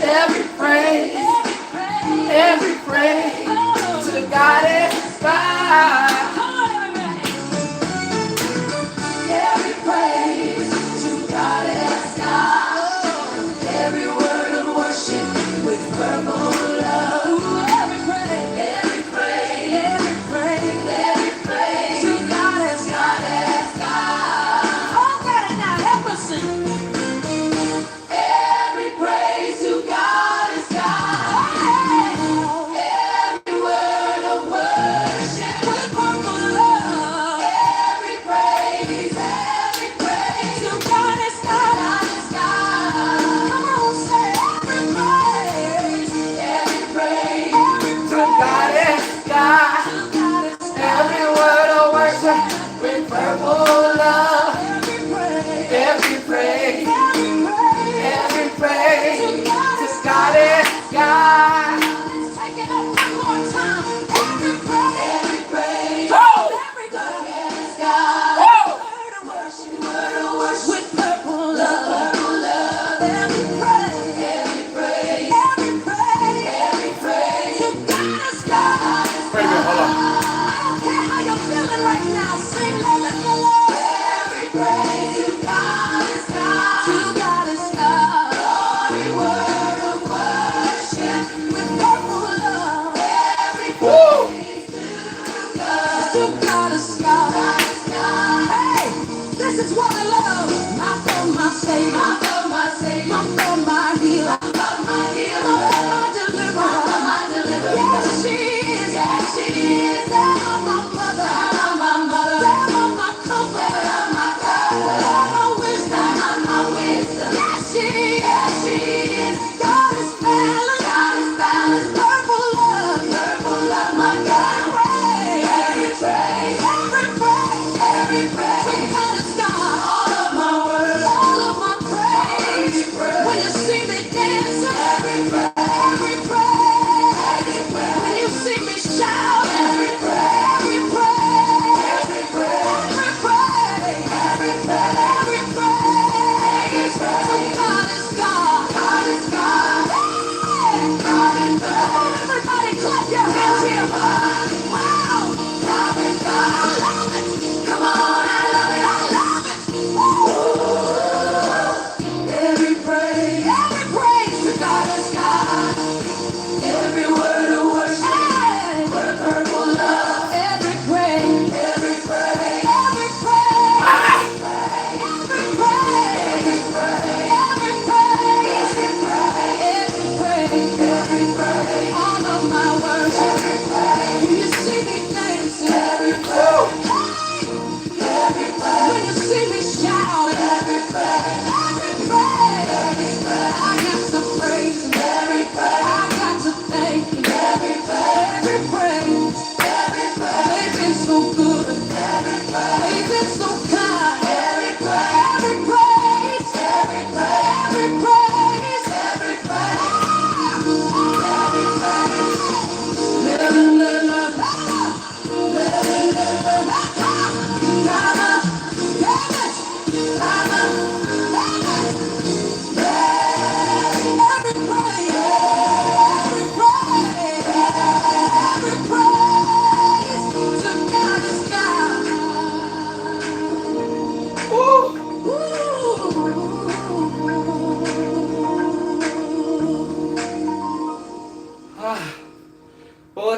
Every praise, every praise to God is God. Every praise to God is God. Every word of worship with purple love. Every praise, every praise, every praise, every praise to God is God is God. Oh, God, now help us sing. Every praise to God is God. Every word of worship with purple love. Every praise to God is God. Come on, say every praise to God is God. Every word of worship with purple love. Every praise, every praise to God is God. Let's take it up one more time. Every praise, every God is God. Word of worship with purple love. Every praise, every praise to God is God.
Wait a minute, hold on.
I don't care how you're feeling right now. Sing, let it go. Every praise to God is God. To God is God. Every word of worship with purple love. Every praise to God is God. Hey, this is what I love. My for my Savior, my for my healer, my deliverer. Yes, she is. Thou my mother, thou my comfort, my wisdom. Yes, she is. God is balanced, purple love, my God. Every praise, every praise. To God is God. All of my words, all of my praise. When you see me dancing, every praise. When you see me shout, every praise. Every praise, every praise. To God is God. God is God. Hey, God is God. Everybody clap your hands here. Wow. God is God. I love it. Come on, I love it. Every praise to God is God. Every word of worship, with purple love. Every praise, every praise, every praise, every praise, every praise, every praise, every praise, all of my worship.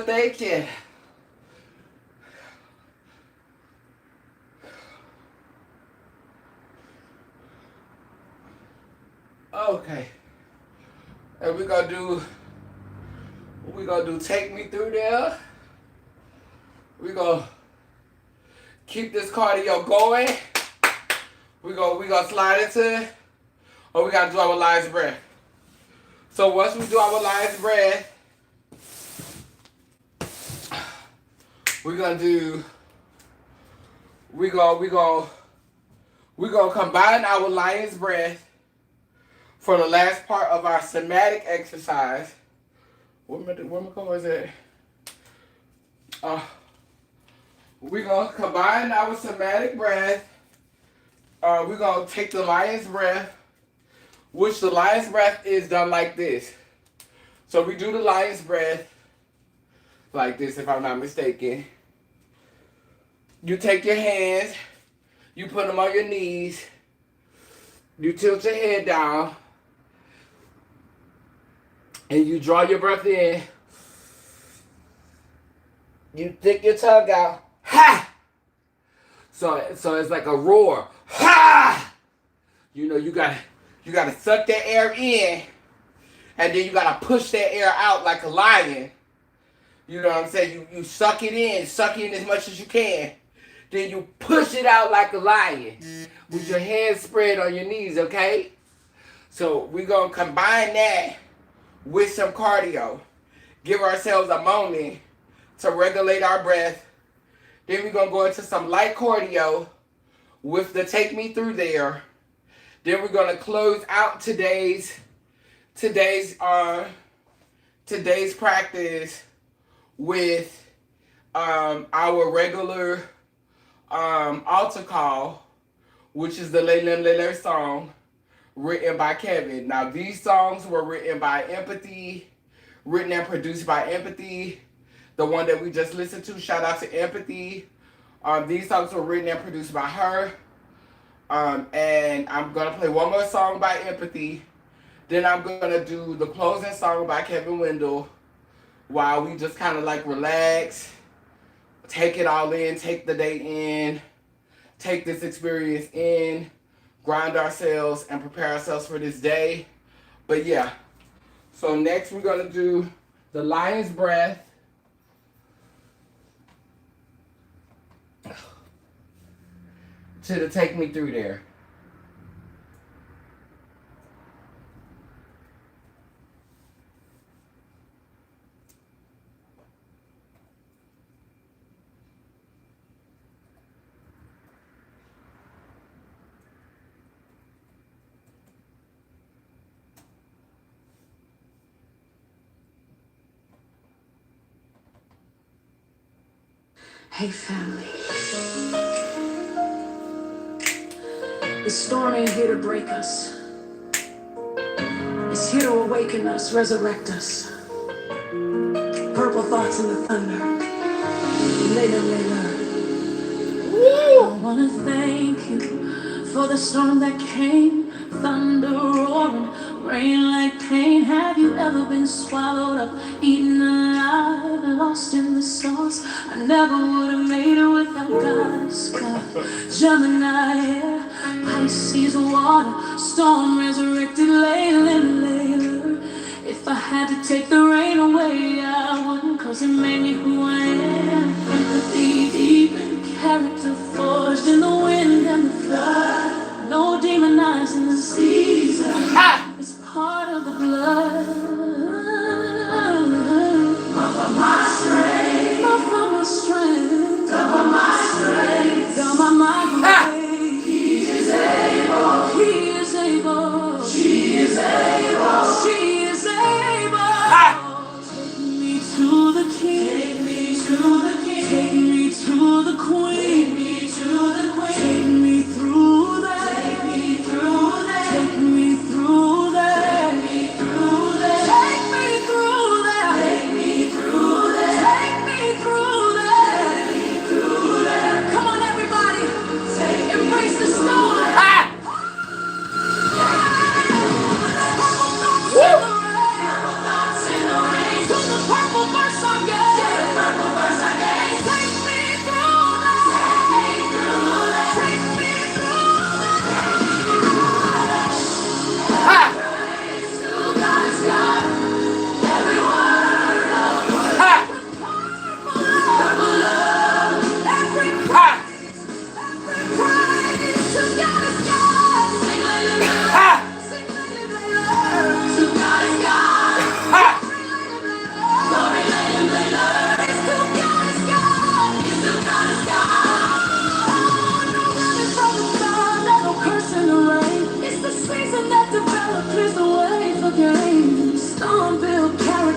thank you. Okay. And we're gonna do Take Me Through There. We're gonna keep this cardio going. We gonna slide into it. Or we gotta do our lion's breath. So once we do our lion's breath, we're gonna combine our lion's breath for the last part of our somatic exercise. What my color is it? We're gonna combine our somatic breath. We're gonna take the lion's breath, which the lion's breath is done like this. So we do the lion's breath like this, if I'm not mistaken. You take your hands, you put them on your knees, you tilt your head down, and you draw your breath in. You stick your tongue out. Ha! So it's like a roar. Ha! You know, you gotta suck that air in, and then you gotta push that air out like a lion. You know what I'm saying? You suck it in as much as you can. Then you push it out like a lion with your hands spread on your knees, okay? So we're gonna combine that with some cardio. Give ourselves a moment to regulate our breath. Then we're gonna go into some light cardio with the Take Me Through There. Then we're gonna close out today's practice with our regular altar call, which is the Melanin song written by Kevin. Now these songs were written and produced by Empathy. The one that we just listened to, shout out to Empathy. These songs were written and produced by her. And I'm going to play one more song by Empathy. Then I'm going to do the closing song by Kevin Wendell while we just kind of like relax, take it all in, take the day in, take this experience in, grind ourselves, and prepare ourselves for this day. But yeah, so next we're going to do the lion's breath. To Take Me Through There.
Hey family, the storm ain't here to break us. It's here to awaken us, resurrect us. Purple thoughts in the thunder. Later. I wanna thank you for the storm that came, thunder roaring, rain like pain. Have you ever been swallowed up, eaten alive, lost in the sauce? I never would have made it without God's God. Gemini air, Pisces water, storm resurrected later. If I had to take the rain away, I wouldn't, 'cause it made me who I am. Empathy deep in character, forged in the wind and the flood. No demonizing the season, it's part of the blood. Up on my strength, up on my strength, up on my strength, down by my grave. He is able, he is able, she is able, she is able. Take me to the king, take me to the king, take me to the queen, take me to the queen, take me through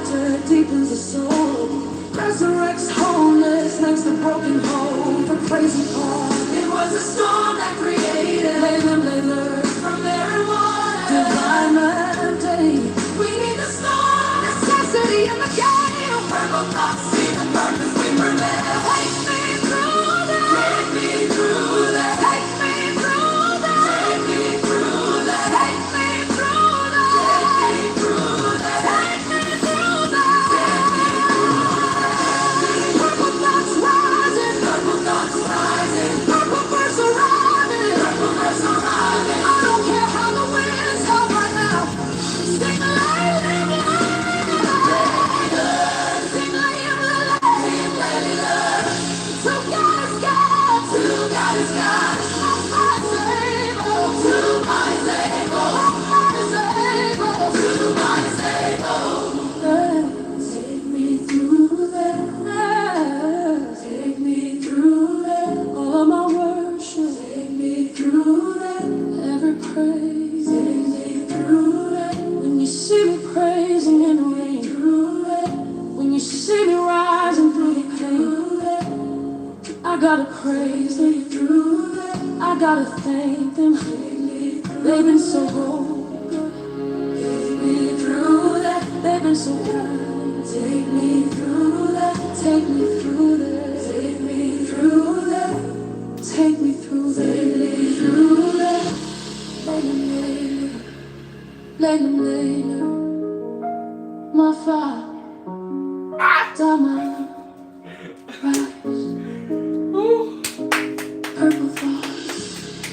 laughter deepens the soul. Resurrects wholeness, makes the broken whole. The crazy part, it was a storm that created labors from their water. Divine mandate, we need the storm. Necessity in the game. Purple thoughts, see the purpose we prevail. Take me through that. Take me through that. Take me through that. Take me through that. Take me through that. Take me through that. Take me through that. Purple thoughts rising. Purple thoughts rising. Purple birds are rising. Purple birds are rising. I don't care how the winds come right now. Sing lightning, sing lightning, to God is God. To God is God. God is able. To God is able. God is able. To God is able. Take me through that. Take me through that. All of my worship. Take me through that. Every praise. Take me through that. When you see me praising in the rain. Through that. When you see me rising through the pain. I gotta praise them through that. I gotta thank them. They've been so good. Take me through that. They've been so good. Take me through that. Take me through that. Take me through that. Take me through that. Take me through that. Later, my Father, Dama, rise. Purple thoughts,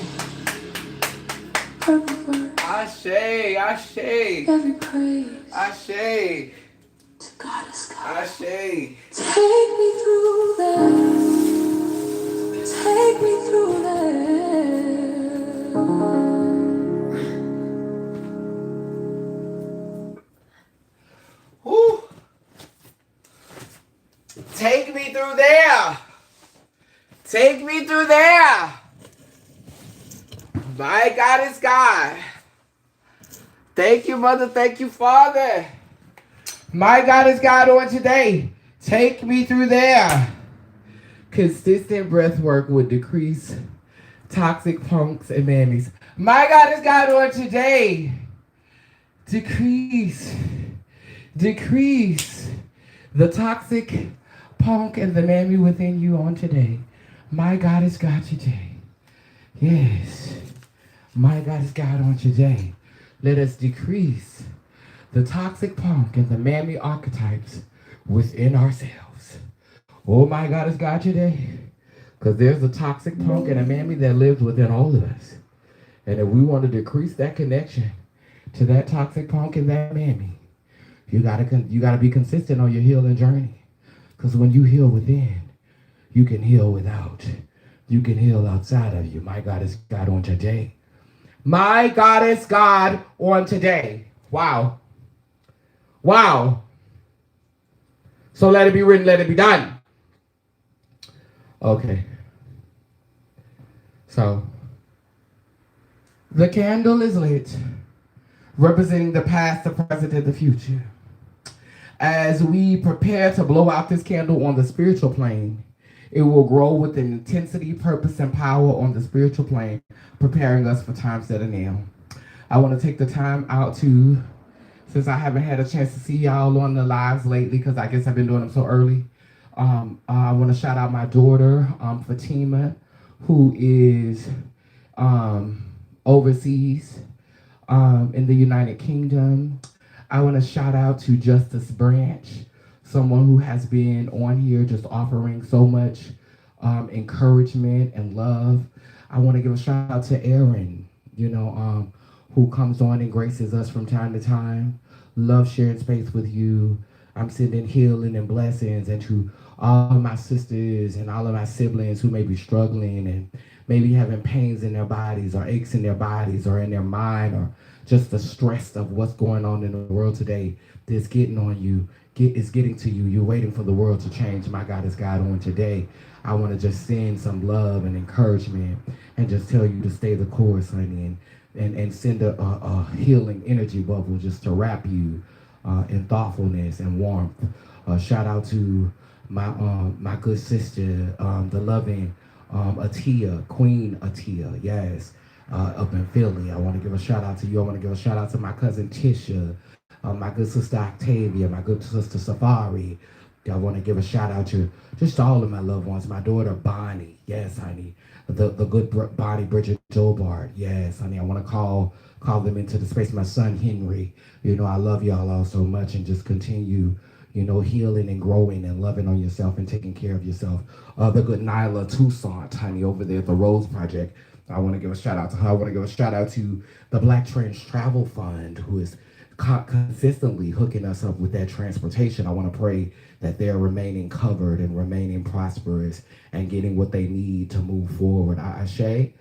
purple birds.
Ashe, Ashe,
Every praise
Ashe,
to God is God.
Ashe.
Take me through that. Take me through that.
Woo. Take me through there. Take me through there. My God is God. Thank you, Mother. Thank you, Father. My God is God on today. Take me through there. Consistent breath work would decrease toxic punks and mammies. My God is God on today. Decrease the toxic punk and the mammy within you on today. My God is God today. Yes. My God is God on today. Let us decrease the toxic punk and the mammy archetypes within ourselves. Oh, my God is God today. Because there's a toxic punk and a mammy that lives within all of us. And if we want to decrease that connection to that toxic punk and that mammy, you gotta be consistent on your healing journey. Because when you heal within, you can heal without. You can heal outside of you. My God is God on today. My God is God on today. Wow. Wow. So let it be written, let it be done. Okay. So, the candle is lit, representing the past, the present, and the future. As we prepare to blow out this candle on the spiritual plane, it will grow with intensity, purpose, and power on the spiritual plane, preparing us for times that are now. I want to take the time out to, since I haven't had a chance to see y'all on the lives lately, because I guess I've been doing them so early, I want to shout out my daughter, Fatima, who is overseas in the United Kingdom. I want to shout out to Justice Branch, someone who has been on here just offering so much encouragement and love. I want to give a shout out to Aaron, who comes on and graces us from time to time. Love sharing space with you. I'm sending healing and blessings, and to all of my sisters and all of my siblings who may be struggling and maybe having pains in their bodies or aches in their bodies or in their mind, or just the stress of what's going on in the world today that's getting on you, is getting to you. You're waiting for the world to change. My God is God on today. I want to just send some love and encouragement and just tell you to stay the course, honey, and send a healing energy bubble just to wrap you and thoughtfulness and warmth. Shout out to my good sister, the loving Atia, Queen Atia, yes, up in Philly. I want to give a shout out to you. I want to give a shout out to my cousin Tisha, my good sister Octavia, my good sister Safari. I want to give a shout out to just all of my loved ones. My daughter Bonnie, yes, honey. The good Bonnie Bridget Jobart, yes, honey. I want to call them into the space. My son Henry, I love y'all all so much, and just continue, healing and growing and loving on yourself and taking care of yourself. The good Nyla Toussaint, honey, over there at the Rose Project. I want to give a shout out to her. I want to give a shout out to the Black Trans Travel Fund, who is consistently hooking us up with that transportation. I want to pray that they're remaining covered and remaining prosperous and getting what they need to move forward. Ashe,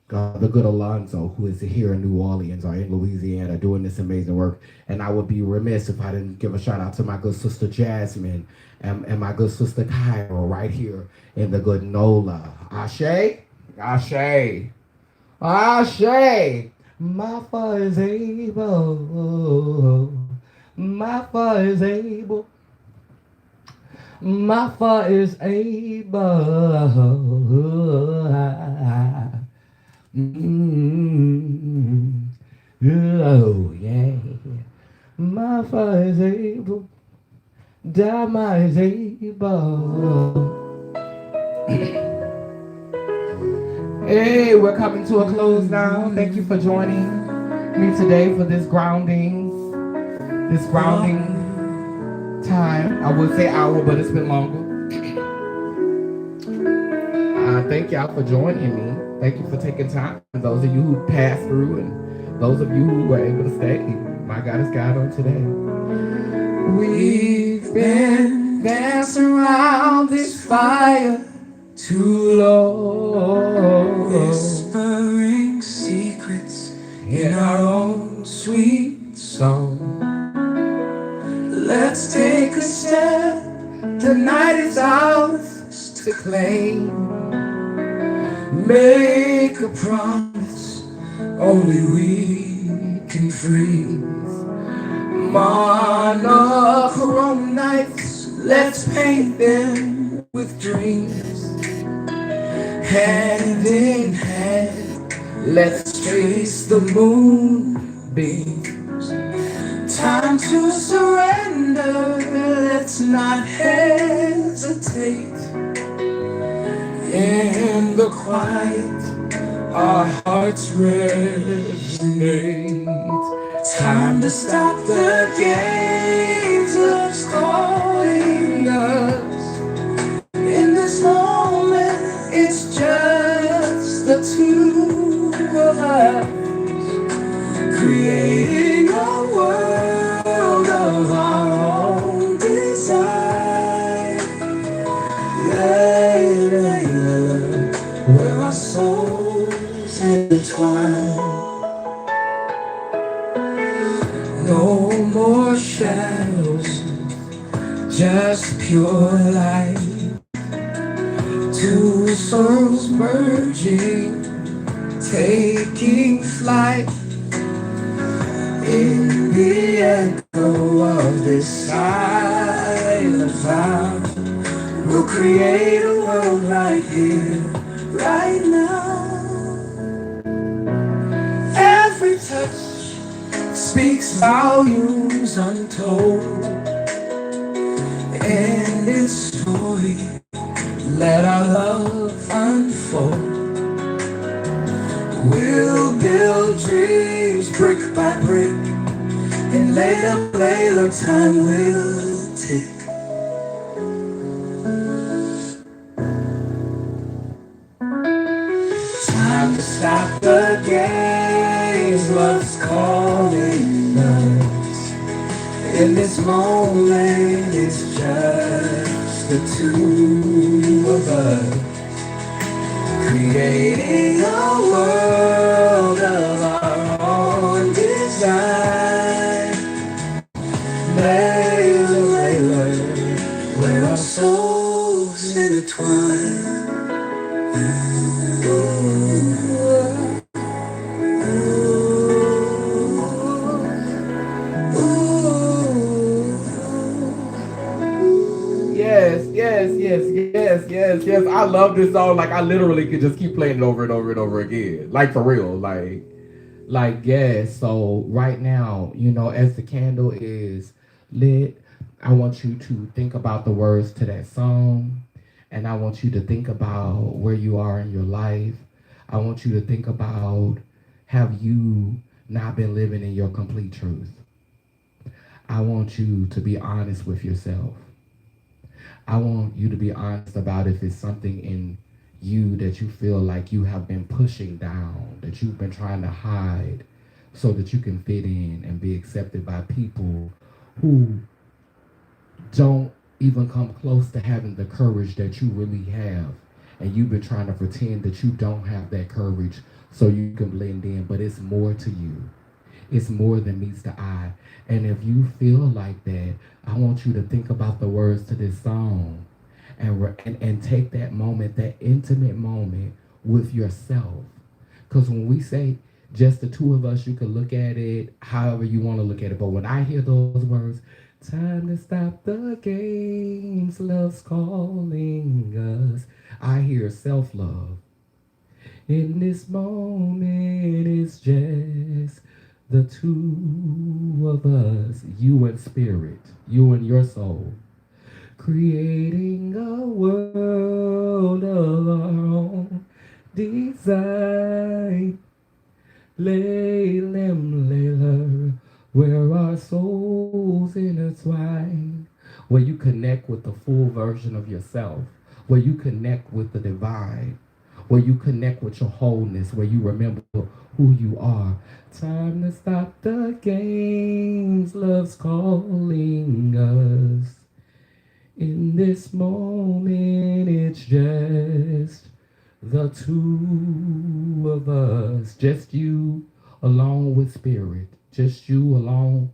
the good Alonzo, who is here in New Orleans or in Louisiana doing this amazing work. And I would be remiss if I didn't give a shout out to my good sister Jasmine and my good sister Kyra right here in the good NOLA. Ashe, Ashe, Ashe. My father is able. My father is able. My father is able. Oh, yeah. My father is able. Dama is able. Hey, we're coming to a close now. Thank you for joining me today for this grounding time. I would say hour, but it's been longer. Thank y'all for joining me. Thank you for taking time. And those of you who passed through and those of you who were able to stay, my God is God on today. We've been dancing around this fire too long,
whispering secrets
in our own sweet song. Let's take a step. The night is ours to claim. Make a promise only we can freeze. Monochrome nights, let's paint them with dreams. Hand in hand, let's trace the moonbeams. Time to surrender, let's not hesitate. In the quiet, our hearts resonate. Time to stop the games, love's calling us. In this moment, it's just the two of us, creating a world of our own design. Where our souls intertwine. No more shadows, just pure light. Two souls merging, taking flight. In the echo of this silent vow, we'll create a world right here, right now. Every touch speaks volumes untold. In this story, let our love unfold. We'll build dreams brick by brick, and later time will tick. Time to stop the games, love's calling us. In this moment, it's just the two of us, creating a world of our own design. Layla, where our souls intertwine. yes. I love this song. Like I literally could just keep playing it over and over and over again. Like for real. Yes. So right now, as the candle is lit, I want you to think about the words to that song, and I want you to think about where you are in your life. I want you to think about, have you not been living in your complete truth? I want you to be honest with yourself. I want you to be honest about if it's something in you that you feel like you have been pushing down, that you've been trying to hide so that you can fit in and be accepted by people who don't even come close to having the courage that you really have. And you've been trying to pretend that you don't have that courage so you can blend in, but it's more to you. It's more than meets the eye. And if you feel like that, I want you to think about the words to this song and take that moment, that intimate moment with yourself. Because when we say just the two of us, you can look at it however you want to look at it. But when I hear those words, time to stop the games, love's calling us, I hear self-love. In this moment, it's just the two of us, you and spirit, you and your soul, creating a world of our own design. Laylim, Layla, where our souls intertwine, where you connect with the full version of yourself, where you connect with the divine, where you connect with your wholeness, where you remember who you are. Time to stop the games, love's calling us. In this moment, it's just the two of us, just you alone with spirit, just you alone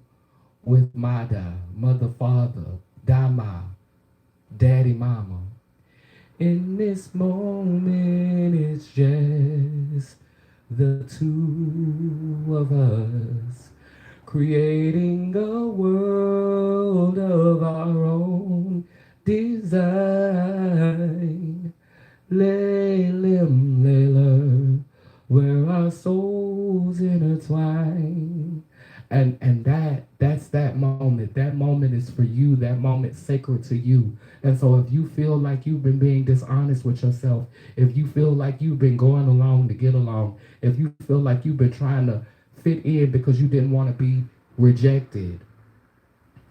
with Mada, mother, father, Dama, daddy, mama. In this moment, it's just the two of us, creating a world of our own design. Laylim, Layla, where our souls intertwine. And that's that moment. That moment is for you. That moment sacred to you. And so if you feel like you've been being dishonest with yourself, if you feel like you've been going along to get along, if you feel like you've been trying to fit in because you didn't want to be rejected,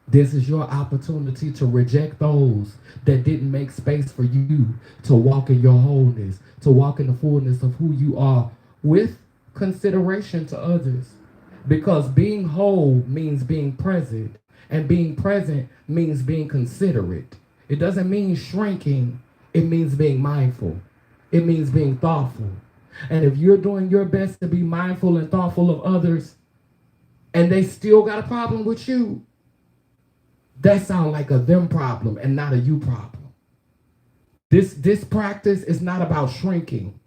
this is your opportunity to reject those that didn't make space for you to walk in your wholeness, to walk in the fullness of who you are with consideration to others. Because being whole means being present, and being present means being considerate. It doesn't mean shrinking, it means being mindful. It means being thoughtful. And if you're doing your best to be mindful and thoughtful of others, and they still got a problem with you, that sounds like a them problem and not a you problem. This practice is not about shrinking.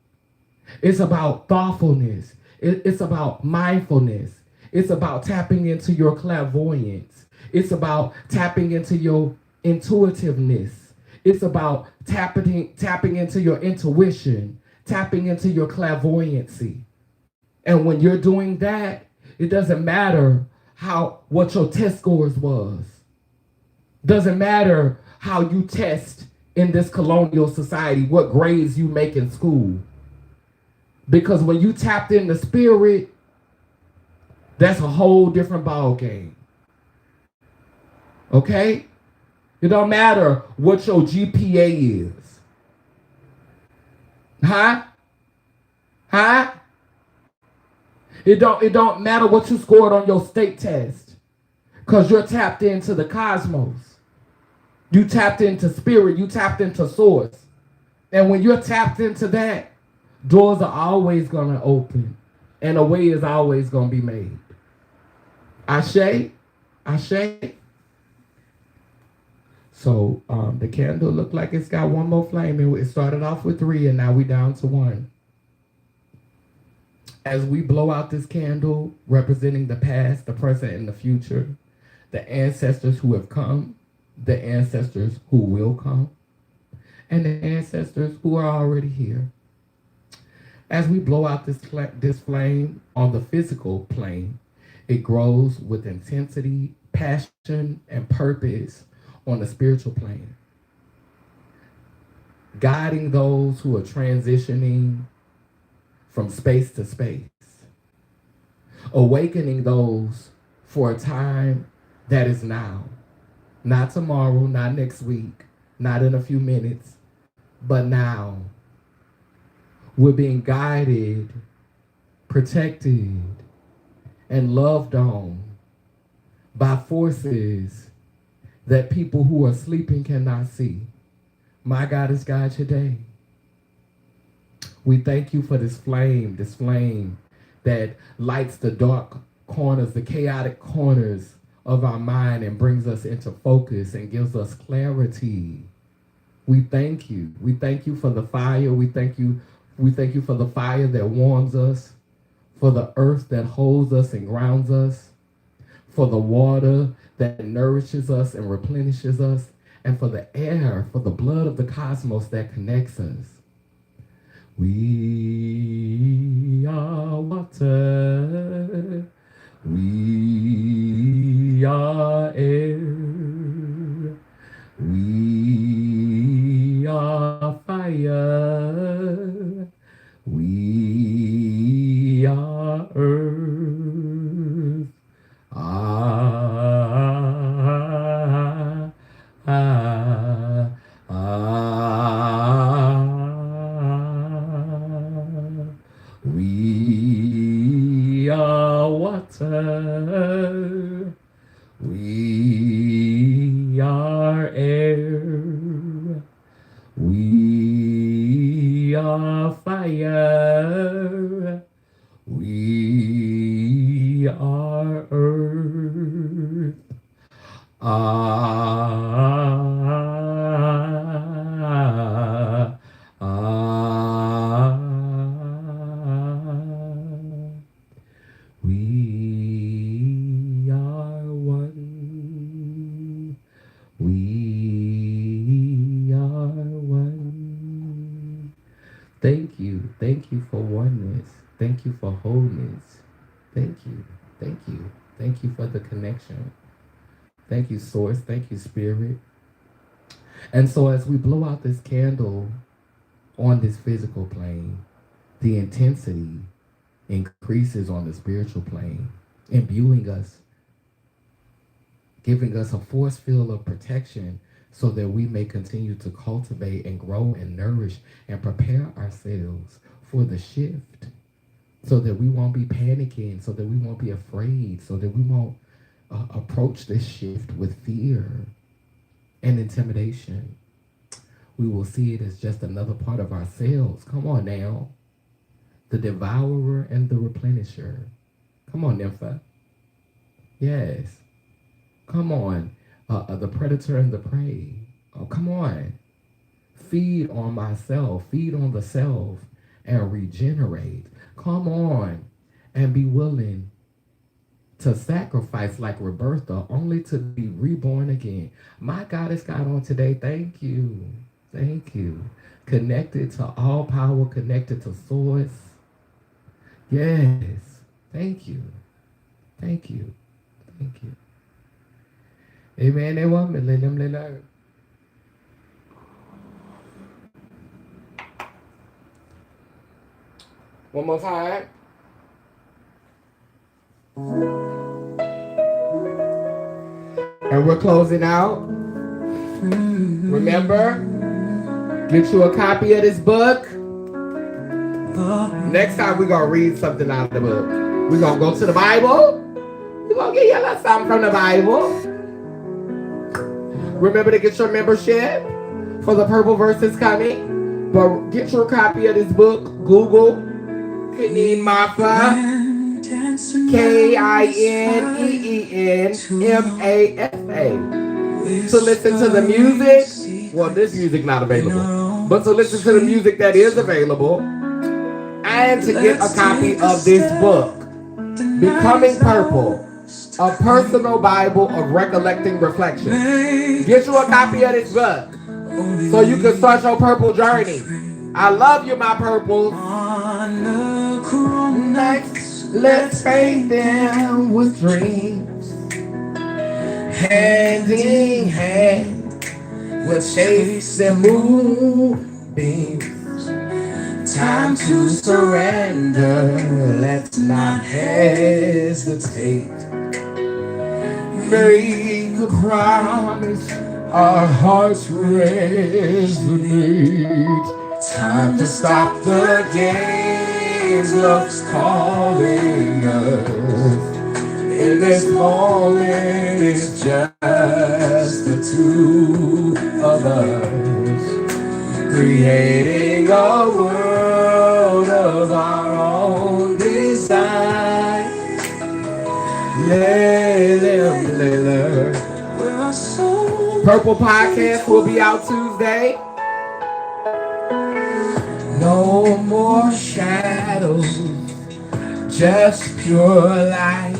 It's about thoughtfulness. It's about mindfulness. It's about tapping into your clairvoyance. It's about tapping into your intuitiveness. It's about tapping into your intuition, tapping into your clairvoyancy. And when you're doing that, it doesn't matter what your test scores was. Doesn't matter how you test in this colonial society, what grades you make in school. Because when you tapped in the spirit, that's a whole different ball game. Okay? It don't matter what your GPA is. Huh? Huh? It don't matter what you scored on your state test. Because you're tapped into the cosmos. You tapped into spirit. You tapped into source. And when you're tapped into that, doors are always going to open. And a way is always going to be made. Ashe? Ashe? So the candle looked like it's got one more flame. It started off with 3 and now we down to 1. As we blow out this candle, representing the past, the present, and the future, the ancestors who have come, the ancestors who will come, and the ancestors who are already here. As we blow out this flame on the physical plane, it grows with intensity, passion, and purpose on the spiritual plane, guiding those who are transitioning from space to space, awakening those for a time that is now, not tomorrow, not next week, not in a few minutes, but now. We're being guided, protected, and loved on by forces that people who are sleeping cannot see. My God is God today. We thank you for this flame that lights the dark corners, the chaotic corners of our mind and brings us into focus and gives us clarity. We thank you. We thank you for the fire. We thank you for the fire that warms us, for the earth that holds us and grounds us, for the water that nourishes us and replenishes us, and for the air, for the blood of the cosmos that connects us. We are water. We are air. We are fire. We are earth. Ah, ah, ah. We are water. We are air. We are fire. We are earth. Ah, ah. We are one. We are one. Thank you. Thank you for oneness. Thank you for wholeness. Thank you. Thank you. Thank you for the connection. Thank you, Source. Thank you, Spirit. And so as we blow out this candle on this physical plane, the intensity increases on the spiritual plane, imbuing us, giving us a force field of protection so that we may continue to cultivate and grow and nourish and prepare ourselves for the shift, so that we won't be panicking, so that we won't be afraid, so that we won't approach this shift with fear and intimidation. We will see it as just another part of ourselves. Come on now. The devourer and the replenisher. Come on, Nympha. Yes. Come on. The predator and the prey. Oh, come on. Feed on myself. Feed on the self and regenerate. Come on and be willing to sacrifice like Roberta, only to be reborn again. My God is God on today. Thank you. Thank you. Connected to all power, connected to source. Yes. Thank you. Thank you. Thank you. Amen. They want me. Let them learn. One more time. And we're closing out. Remember, get you a copy of this book. Next time we're going to read something out of the book. We're going to go to the Bible. We're going to get you a little something from the Bible. Remember to get your membership for the Purple Verses coming. But get your copy of this book. Google Kineen Mafa. KINEENMAFA. To listen to the music. Well, this music not available. But to listen to the music that is available. And to get a copy of this book. Becoming Purple. A personal Bible of recollecting reflection. Get you a copy of this book. So you can start your purple journey. I love you, my purples.
On the chrome nights,
Let's paint them with dreams. Hand in hand, we'll chase the moonbeams. Time to surrender. Let's not hesitate. Make a promise. Our hearts resonate. Time to stop the games. Love's calling us. In this moment, it's just the two of us, creating a world of our own design. Layla.
we're so
Purple Podcast will be out Tuesday. No more shadows, just pure light.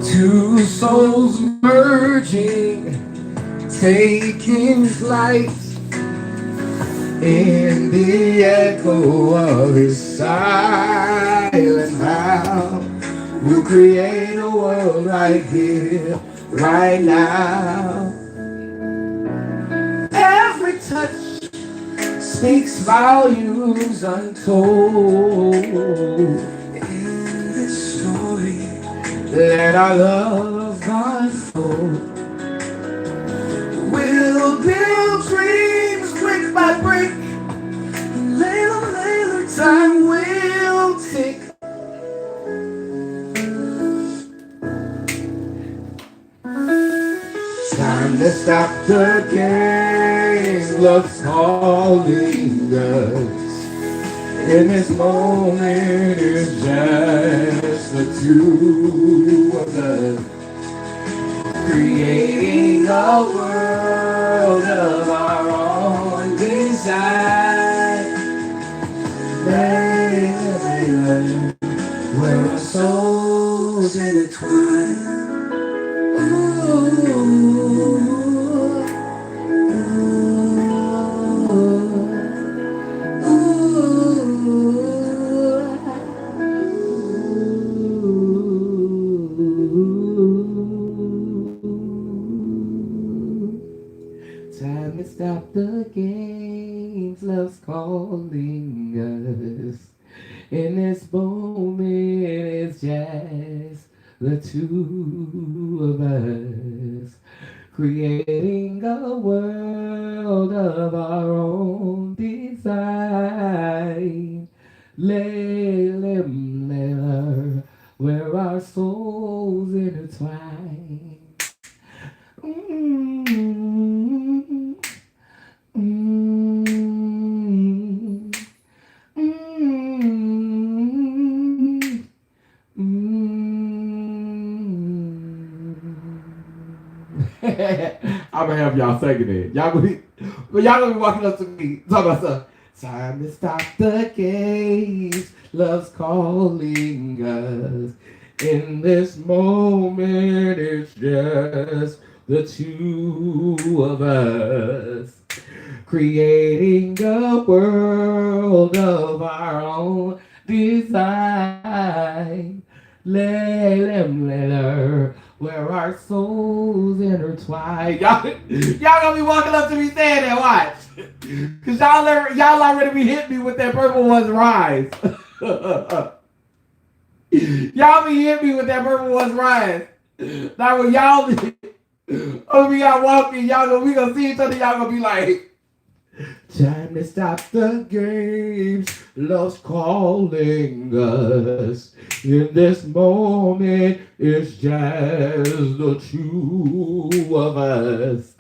Two souls merging, taking flight in the echo of his silent vow. We'll create a world right here, right now. Every touch speaks volumes untold.
in this story.
Let our love unfold. We'll build dreams brick by brick. Layla, time will tick. Time to stop the games. Love's calling us. In this moment, it's just the two of us, creating a world of our own design. Layla, where our souls intertwine. Time to stop the games, love's calling us. In this moment, it's just the two of us, creating a world of our own design. Layla, where our souls intertwine. Mm, mm, mm, I'm gonna have y'all singing it. Y'all gonna be walking up to me talking about stuff. Time to stop the games. Love's calling us. In this moment, it's just the two of us, creating a world of our own design. Layla, where our souls intertwine. Y'all gonna be walking up to me saying that, watch. Cause y'all already be hitting me with that purple one's rise. Y'all be hitting me with that purple one's rise. Now when y'all we got walking, we gonna see each other, y'all gonna be like, time to stop the games, love's calling us. In this moment, it's just the two of us.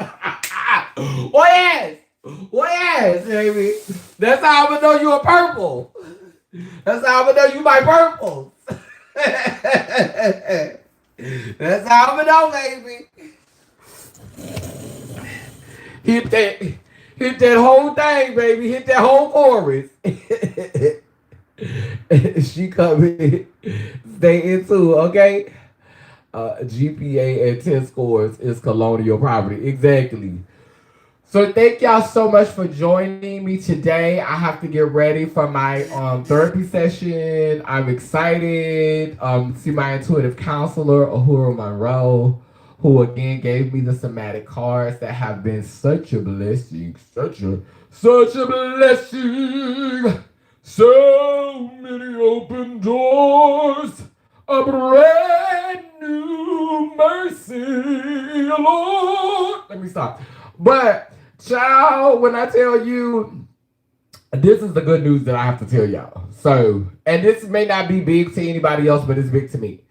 Oh yes! Oh yes, baby. That's how I'm gonna know you a purple. That's how I'm gonna know you my purple. That's how I'm gonna know, baby. Hit that whole thing, baby. Hit that whole chorus. She coming. Stay into, okay? GPA and 10 scores is colonial property. Exactly. So thank y'all so much for joining me today. I have to get ready for my therapy session. I'm excited. See my intuitive counselor, Ahura Monroe, who again gave me the somatic cards that have been such a blessing, such a blessing. So many open doors, a brand new mercy, Lord. Let me stop. But, child, when I tell you, this is the good news that I have to tell y'all. So, and this may not be big to anybody else, but it's big to me.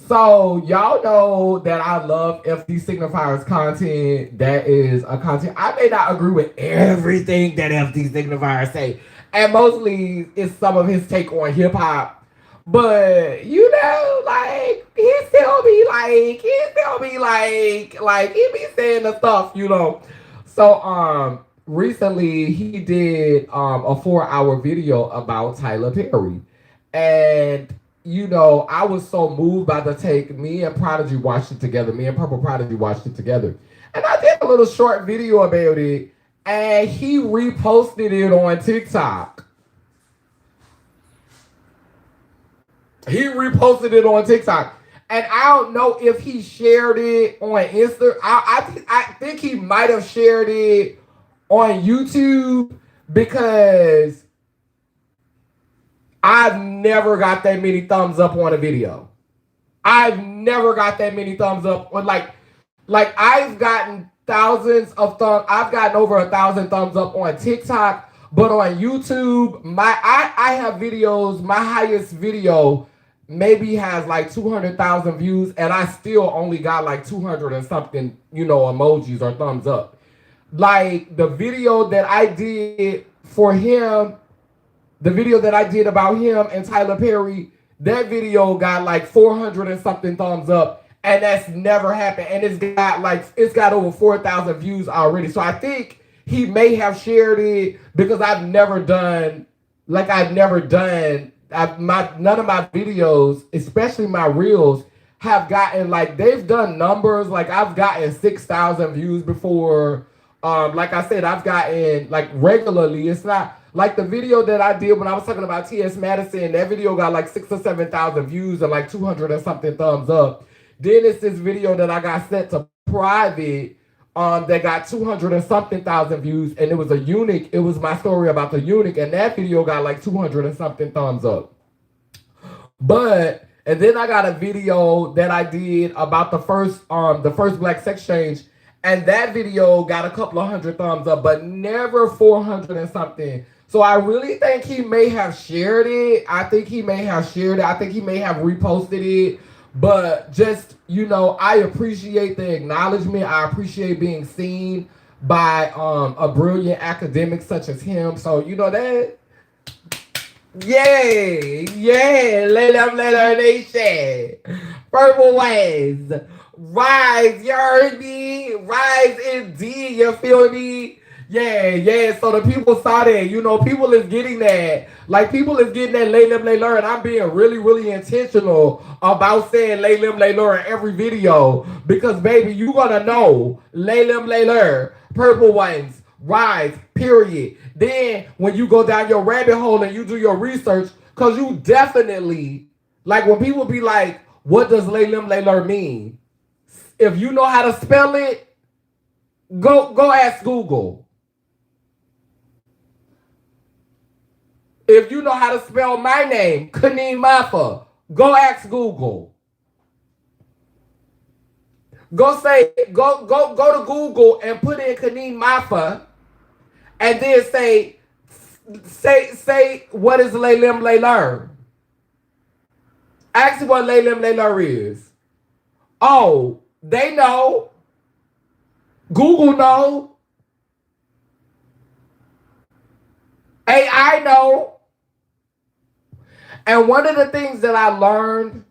So, y'all know that I love FD Signifiers content. That is a content. I may not agree with everything that FD Signifiers say. And mostly it's some of his take on hip hop. But you know, like he be saying the stuff, you know. So recently he did a 4 hour video about Tyler Perry. And you know, I was so moved by the take. Me and Prodigy watched it together. Me and Purple Prodigy watched it together. And I did a little short video about it. And he reposted it on TikTok. He reposted it on TikTok. And I don't know if he shared it on Insta. I think he might have shared it on YouTube because I've never got that many thumbs up on a video. I've never got that many thumbs up on like I've gotten thousands of thumbs. I've gotten over 1,000 thumbs up on TikTok, but on YouTube, I have videos. My highest video maybe has like 200,000 views, and I still only got like 200 and something, you know, emojis or thumbs up. Like the video that I did for him, the video that I did about him and Tyler Perry, that video got like 400 and something thumbs up, and that's never happened. And it's got over 4,000 views already. So I think he may have shared it because none of my videos, especially my reels, have gotten like they've done numbers. Like I've gotten 6,000 views before. Like I said, I've gotten like regularly. It's not like the video that I did when I was talking about T.S. Madison. That video got like 6,000 or 7,000 views and like 200 and something thumbs up. Then it's this video that I got set to private. That got 200 and something thousand views, and it was a eunuch. It was my story about the eunuch, and that video got like 200 and something thumbs up. And then I got a video that I did about the first Black Sex Change, and that video got a couple of hundred thumbs up, but never 400 and something. So I really think he may have shared it. I think he may have reposted it. But just, you know, I appreciate the acknowledgement. I appreciate being seen by a brilliant academic such as him. So, you know that. Yeah. Let her nation. Purple waves. Rise, you heard me? Rise indeed, you feel me? Yeah. So the people saw that. You know, people is getting that. Like, people is getting that lay lim, lay learn. I'm being really, really intentional about saying lay lim, lay learn in every video. Because, baby, you gonna know lay lim, lay learn. Purple ones, rise, period. Then, when you go down your rabbit hole and you do your research, because you definitely, like, when people be like, what does lay lim, lay learn mean? If you know how to spell it, go ask Google. If you know how to spell my name, Kaneem Mafa, go ask Google. Go to Google and put in Kaneem Mafa, and then say what is lay lim, lay learn. Ask what lay lim, lay learn is. Oh, they know. Google know. AI know. And one of the things that I learned,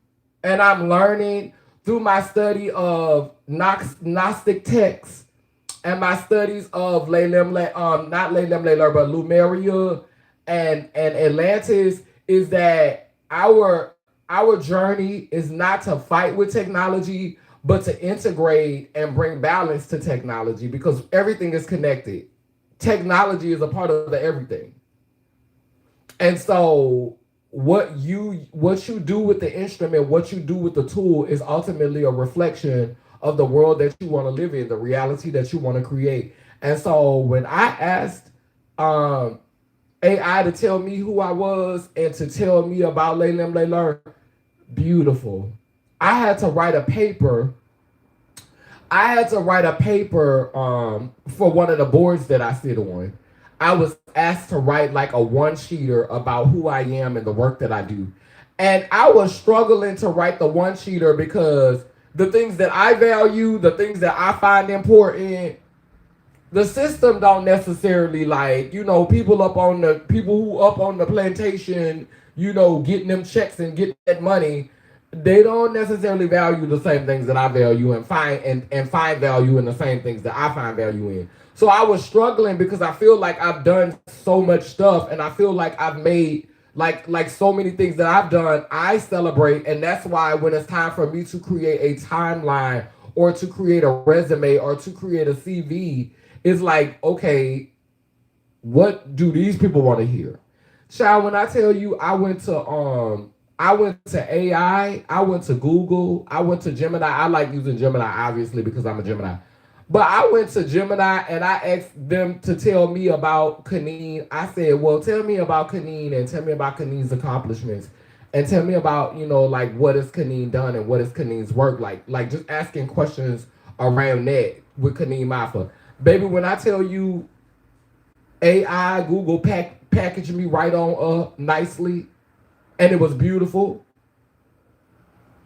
and I'm learning through my study of Gnostic texts and my studies of not Lay Lim Lay, but Lemuria and Atlantis, is that our journey is not to fight with technology, but to integrate and bring balance to technology because everything is connected. Technology is a part of the everything. And so what you do with the instrument, what you do with the tool is ultimately a reflection of the world that you want to live in, the reality that you want to create. And so when I asked um, AI to tell me who I was and to tell me about Laylim Layler, beautiful. I had to write a paper. I had to write a paper for one of the boards that I sit on. I was asked to write like a one sheeter about who I am and the work that I do. And I was struggling to write the one sheeter because the things that I value, the things that I find important, the system don't necessarily like, people who up on the plantation, getting them checks and getting that money, they don't necessarily value the same things that I value and find value in the same things that I find value in. So I was struggling because I feel like I've done so much stuff and I feel like I've made like so many things that I've done, I celebrate. And that's why when it's time for me to create a timeline or to create a resume or to create a CV, it's like, okay, what do these people want to hear? Child, when I tell you I went to AI, I went to Google, I went to Gemini. I like using Gemini obviously because I'm a Gemini. But I went to Gemini and I asked them to tell me about Kaneen. I said, well, tell me about Kaneen and tell me about Kaneen's accomplishments. And tell me about, like what has Kaneen done and what is Kaneen's work like. Like just asking questions around that with Kaneen Mafa. Baby, when I tell you AI, Google packaged me right on nicely, and it was beautiful.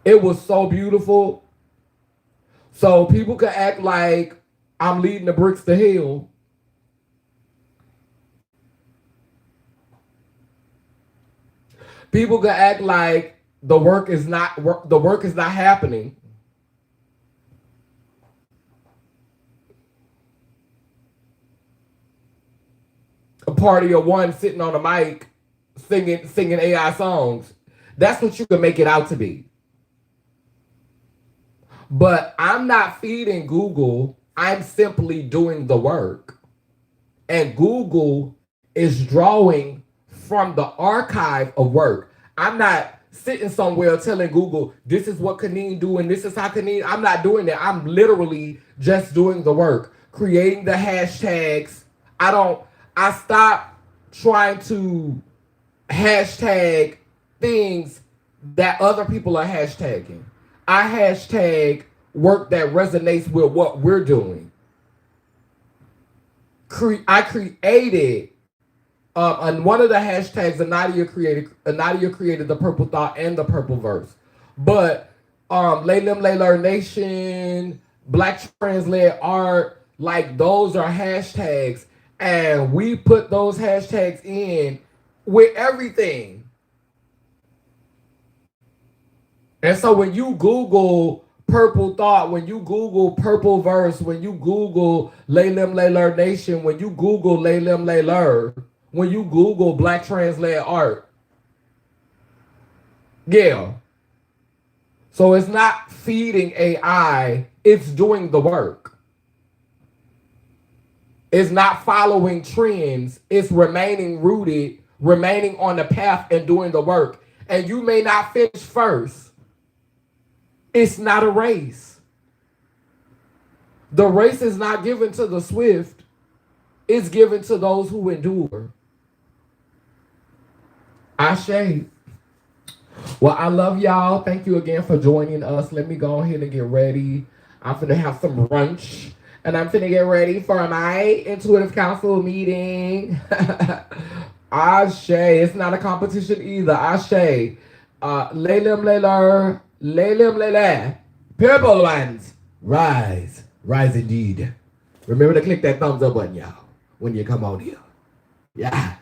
It was so beautiful. So people can act like I'm leading the bricks to hell. People can act like the work is not happening. A party of one sitting on a mic singing AI songs. That's what you can make it out to be. But I'm not feeding Google. I'm simply doing the work. And Google is drawing from the archive of work. I'm not sitting somewhere telling Google, this is what Kaneen do and this is how Kaneen. I'm not doing that. I'm literally just doing the work, creating the hashtags. I stop trying to hashtag things that other people are hashtagging. I hashtag work that resonates with what we're doing. I created on one of the hashtags. Nadia created the purple thought and the purple verse, but Laylim Layler Nation, Black Trans-led art, like those are hashtags, and we put those hashtags in with everything. And so when you Google purple thought, when you Google purple verse, when you Google Laylim Layler Nation, when you Google Laylim Layler, when you Google Black Trans-led art, yeah. So it's not feeding AI, it's doing the work. It's not following trends, it's remaining rooted, remaining on the path and doing the work. And you may not finish first. It's not a race. The race is not given to the swift. It's given to those who endure. Ashe. Well, I love y'all. Thank you again for joining us. Let me go ahead and get ready. I'm finna have some lunch. And I'm finna get ready for my intuitive council meeting. Ashe. It's not a competition either. Ashe. Laylim Layler. Laylim Layla. Purple ones. Rise. Rise indeed. Remember to click that thumbs up button, y'all, when you come on here. Yeah.